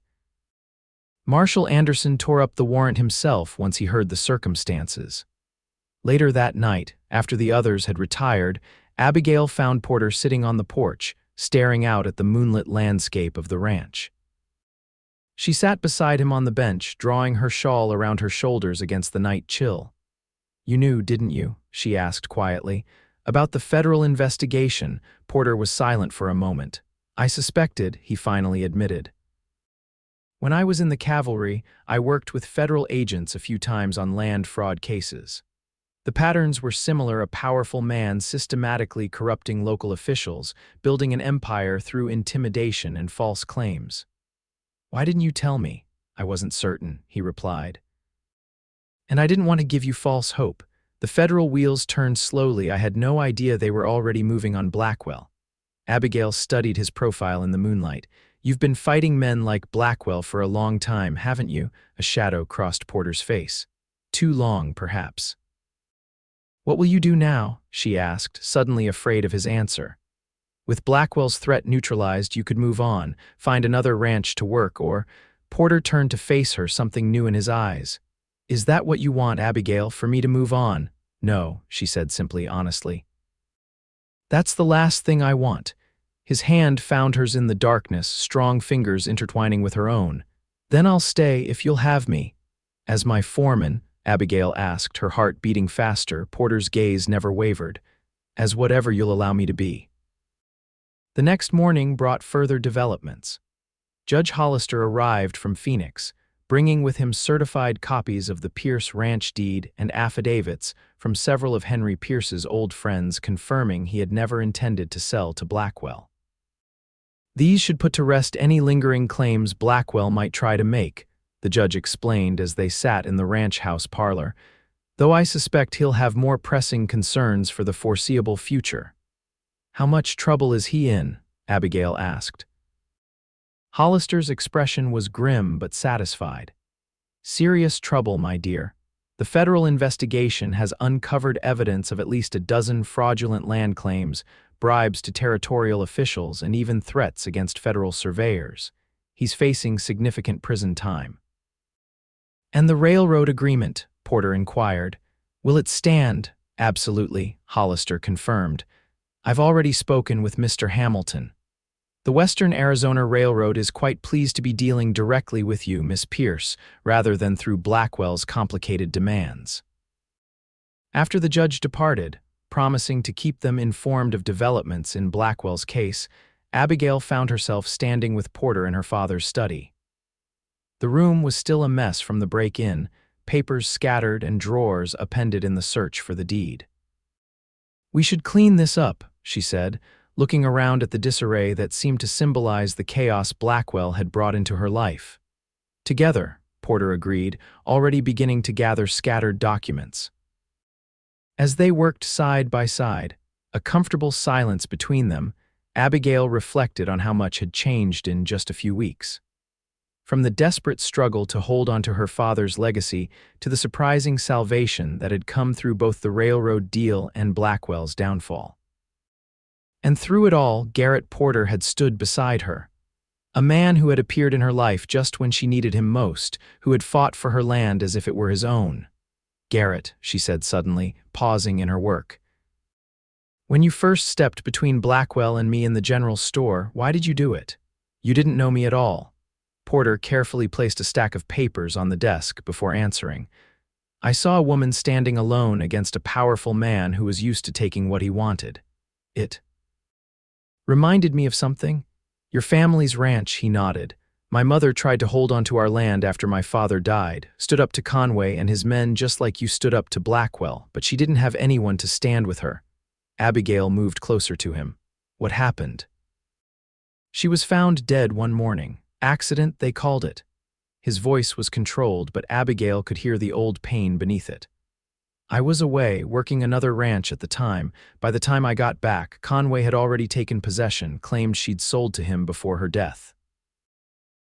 Marshal Anderson tore up the warrant himself once he heard the circumstances. Later that night, after the others had retired, Abigail found Porter sitting on the porch, staring out at the moonlit landscape of the ranch. She sat beside him on the bench, drawing her shawl around her shoulders against the night chill. "You knew, didn't you?" she asked quietly. "About the federal investigation." Porter was silent for a moment. "I suspected," he finally admitted. "When I was in the cavalry, I worked with federal agents a few times on land fraud cases." The patterns were similar: a powerful man systematically corrupting local officials, building an empire through intimidation and false claims. "Why didn't you tell me?" "I wasn't certain," he replied. "And I didn't want to give you false hope. The federal wheels turned slowly. I had no idea they were already moving on Blackwell." Abigail studied his profile in the moonlight. "You've been fighting men like Blackwell for a long time, haven't you?" A shadow crossed Porter's face. "Too long, perhaps." "What will you do now?" she asked, suddenly afraid of his answer. "With Blackwell's threat neutralized, you could move on, find another ranch to work, or—" Porter turned to face her, something new in his eyes. "Is that what you want, Abigail, for me to move on?" "No," she said simply, honestly. "That's the last thing I want." His hand found hers in the darkness, strong fingers intertwining with her own. "Then I'll stay if you'll have me." "As my foreman?" Abigail asked, her heart beating faster. Porter's gaze never wavered. "As whatever you'll allow me to be." The next morning brought further developments. Judge Hollister arrived from Phoenix, bringing with him certified copies of the Pierce ranch deed and affidavits from several of Henry Pierce's old friends confirming he had never intended to sell to Blackwell. "These should put to rest any lingering claims Blackwell might try to make," the judge explained as they sat in the ranch house parlor, "though I suspect he'll have more pressing concerns for the foreseeable future." "How much trouble is he in?" Abigail asked. Hollister's expression was grim but satisfied. "Serious trouble, my dear. The federal investigation has uncovered evidence of at least a dozen fraudulent land claims, bribes to territorial officials, and even threats against federal surveyors. He's facing significant prison time." "And the railroad agreement?" Porter inquired. "Will it stand?" "Absolutely," Hollister confirmed. "I've already spoken with Mr. Hamilton. The Western Arizona Railroad is quite pleased to be dealing directly with you, Miss Pierce, rather than through Blackwell's complicated demands." After the judge departed, promising to keep them informed of developments in Blackwell's case, Abigail found herself standing with Porter in her father's study. The room was still a mess from the break-in, papers scattered and drawers appended in the search for the deed. "We should clean this up," she said, looking around at the disarray that seemed to symbolize the chaos Blackwell had brought into her life. "Together," Porter agreed, already beginning to gather scattered documents. As they worked side by side, a comfortable silence between them, Abigail reflected on how much had changed in just a few weeks. From the desperate struggle to hold on to her father's legacy to the surprising salvation that had come through both the railroad deal and Blackwell's downfall. And through it all, Garrett Porter had stood beside her. A man who had appeared in her life just when she needed him most, who had fought for her land as if it were his own. "Garrett," she said suddenly, pausing in her work. "When you first stepped between Blackwell and me in the general store, why did you do it? You didn't know me at all." Porter carefully placed a stack of papers on the desk before answering. "I saw a woman standing alone against a powerful man who was used to taking what he wanted. It reminded me of something. Your family's ranch," he nodded. "My mother tried to hold on to our land after my father died, stood up to Conway and his men just like you stood up to Blackwell, but she didn't have anyone to stand with her." Abigail moved closer to him. "What happened?" "She was found dead one morning. Accident, they called it." His voice was controlled, but Abigail could hear the old pain beneath it. "I was away, working another ranch at the time. By the time I got back, Conway had already taken possession, claimed she'd sold to him before her death."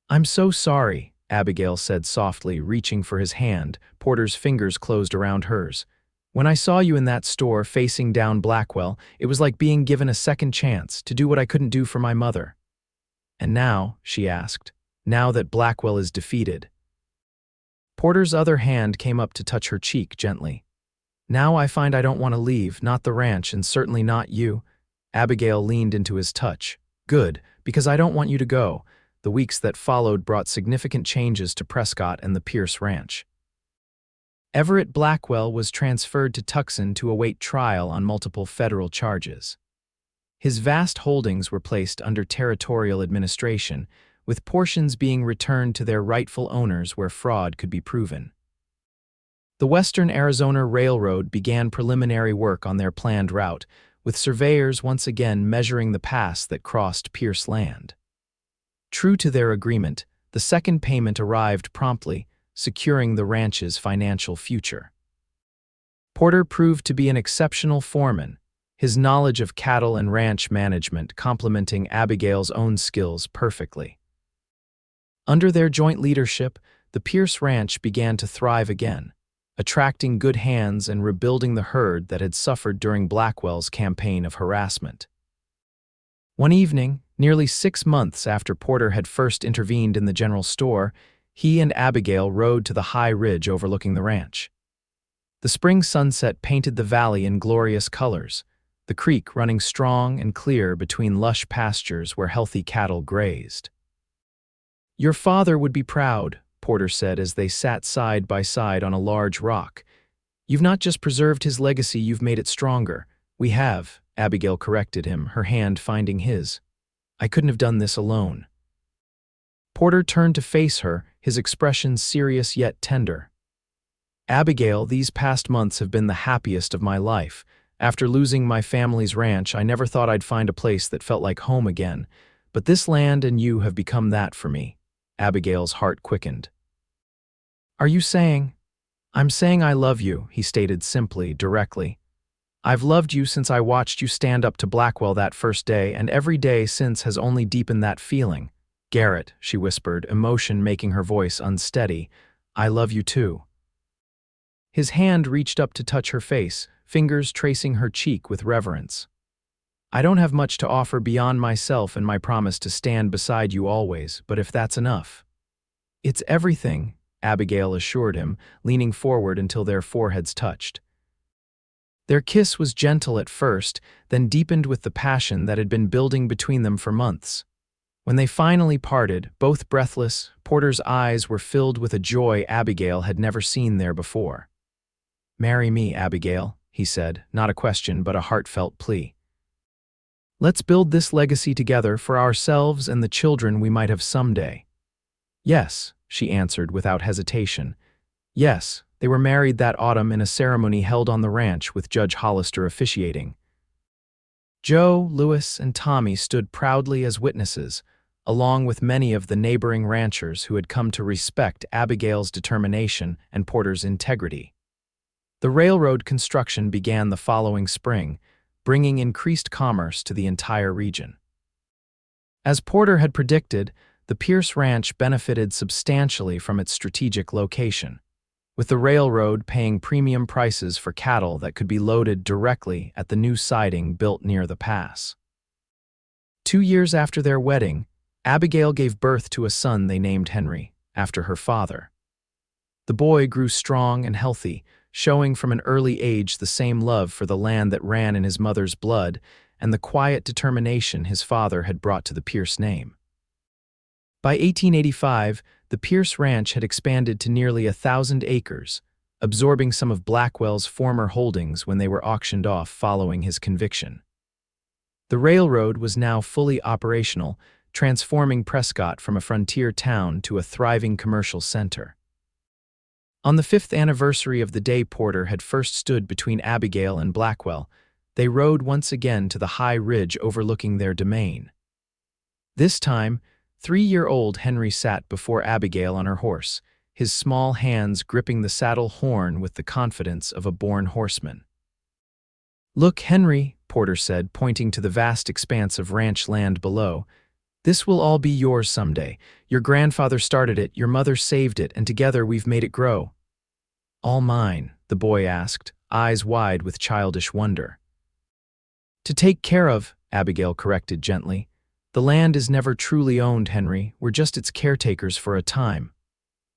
"I'm so sorry," Abigail said softly, reaching for his hand. Porter's fingers closed around hers. "When I saw you in that store facing down Blackwell, it was like being given a second chance to do what I couldn't do for my mother." "And now," she asked, "now that Blackwell is defeated?" Porter's other hand came up to touch her cheek gently. "Now I find I don't want to leave, not the ranch and certainly not you." Abigail leaned into his touch. "Good, because I don't want you to go." The weeks that followed brought significant changes to Prescott and the Pierce Ranch. Everett Blackwell was transferred to Tucson to await trial on multiple federal charges. His vast holdings were placed under territorial administration, with portions being returned to their rightful owners where fraud could be proven. The Western Arizona Railroad began preliminary work on their planned route, with surveyors once again measuring the pass that crossed Pierce land. True to their agreement, the second payment arrived promptly, securing the ranch's financial future. Porter proved to be an exceptional foreman, his knowledge of cattle and ranch management complementing Abigail's own skills perfectly. Under their joint leadership, the Pierce Ranch began to thrive again, attracting good hands and rebuilding the herd that had suffered during Blackwell's campaign of harassment. One evening, nearly 6 months after Porter had first intervened in the general store, he and Abigail rode to the high ridge overlooking the ranch. The spring sunset painted the valley in glorious colors, the creek running strong and clear between lush pastures where healthy cattle grazed. "Your father would be proud," Porter said as they sat side by side on a large rock. "You've not just preserved his legacy, you've made it stronger." "We have," Abigail corrected him, her hand finding his. "I couldn't have done this alone." Porter turned to face her, his expression serious yet tender. "Abigail, these past months have been the happiest of my life. After losing my family's ranch, I never thought I'd find a place that felt like home again. But this land and you have become that for me." Abigail's heart quickened. "Are you saying—" "I'm saying I love you," he stated simply, directly. "I've loved you since I watched you stand up to Blackwell that first day, and every day since has only deepened that feeling." "Garrett," she whispered, emotion making her voice unsteady, "I love you too." His hand reached up to touch her face, fingers tracing her cheek with reverence. "I don't have much to offer beyond myself and my promise to stand beside you always, but if that's enough—" "It's everything," Abigail assured him, leaning forward until their foreheads touched. Their kiss was gentle at first, then deepened with the passion that had been building between them for months. When they finally parted, both breathless, Porter's eyes were filled with a joy Abigail had never seen there before. "Marry me, Abigail," he said, not a question but a heartfelt plea. "Let's build this legacy together for ourselves and the children we might have someday." "Yes," she answered without hesitation. "Yes." They were married that autumn in a ceremony held on the ranch with Judge Hollister officiating. Joe, Lewis, and Tommy stood proudly as witnesses, along with many of the neighboring ranchers who had come to respect Abigail's determination and Porter's integrity. The railroad construction began the following spring, bringing increased commerce to the entire region. As Porter had predicted, the Pierce Ranch benefited substantially from its strategic location, with the railroad paying premium prices for cattle that could be loaded directly at the new siding built near the pass. 2 years after their wedding, Abigail gave birth to a son they named Henry, after her father. The boy grew strong and healthy, showing from an early age the same love for the land that ran in his mother's blood and the quiet determination his father had brought to the Pierce name. By 1885, the Pierce Ranch had expanded to nearly 1,000 acres, absorbing some of Blackwell's former holdings when they were auctioned off following his conviction. The railroad was now fully operational, transforming Prescott from a frontier town to a thriving commercial center. On the 5th anniversary of the day Porter had first stood between Abigail and Blackwell, they rode once again to the high ridge overlooking their domain. This time, 3-year-old Henry sat before Abigail on her horse, his small hands gripping the saddle horn with the confidence of a born horseman. "Look, Henry," Porter said, pointing to the vast expanse of ranch land below. "This will all be yours someday. Your grandfather started it, your mother saved it, and together we've made it grow." "All mine?" the boy asked, eyes wide with childish wonder. "To take care of," Abigail corrected gently. "The land is never truly owned, Henry. We're just its caretakers for a time."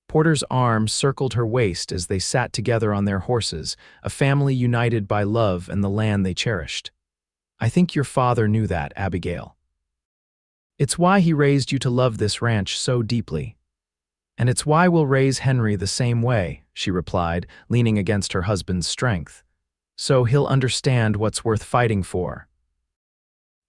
Porter's arm circled her waist as they sat together on their horses, a family united by love and the land they cherished. "I think your father knew that, Abigail. It's why he raised you to love this ranch so deeply. And it's why we'll raise Henry the same way," she replied, leaning against her husband's strength. "So he'll understand what's worth fighting for."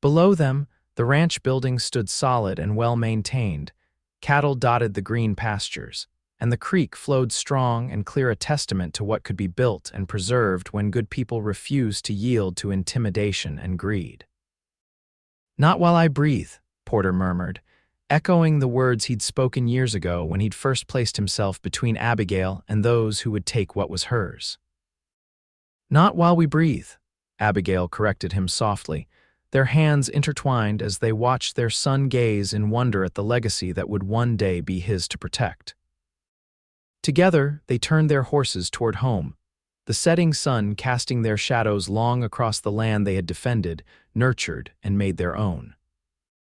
Below them, the ranch buildings stood solid and well-maintained. Cattle dotted the green pastures, and the creek flowed strong and clear, a testament to what could be built and preserved when good people refused to yield to intimidation and greed. "Not while I breathe," Porter murmured, echoing the words he'd spoken years ago when he'd first placed himself between Abigail and those who would take what was hers. "Not while we breathe," Abigail corrected him softly, their hands intertwined as they watched their son gaze in wonder at the legacy that would one day be his to protect. Together, they turned their horses toward home, the setting sun casting their shadows long across the land they had defended, nurtured, and made their own.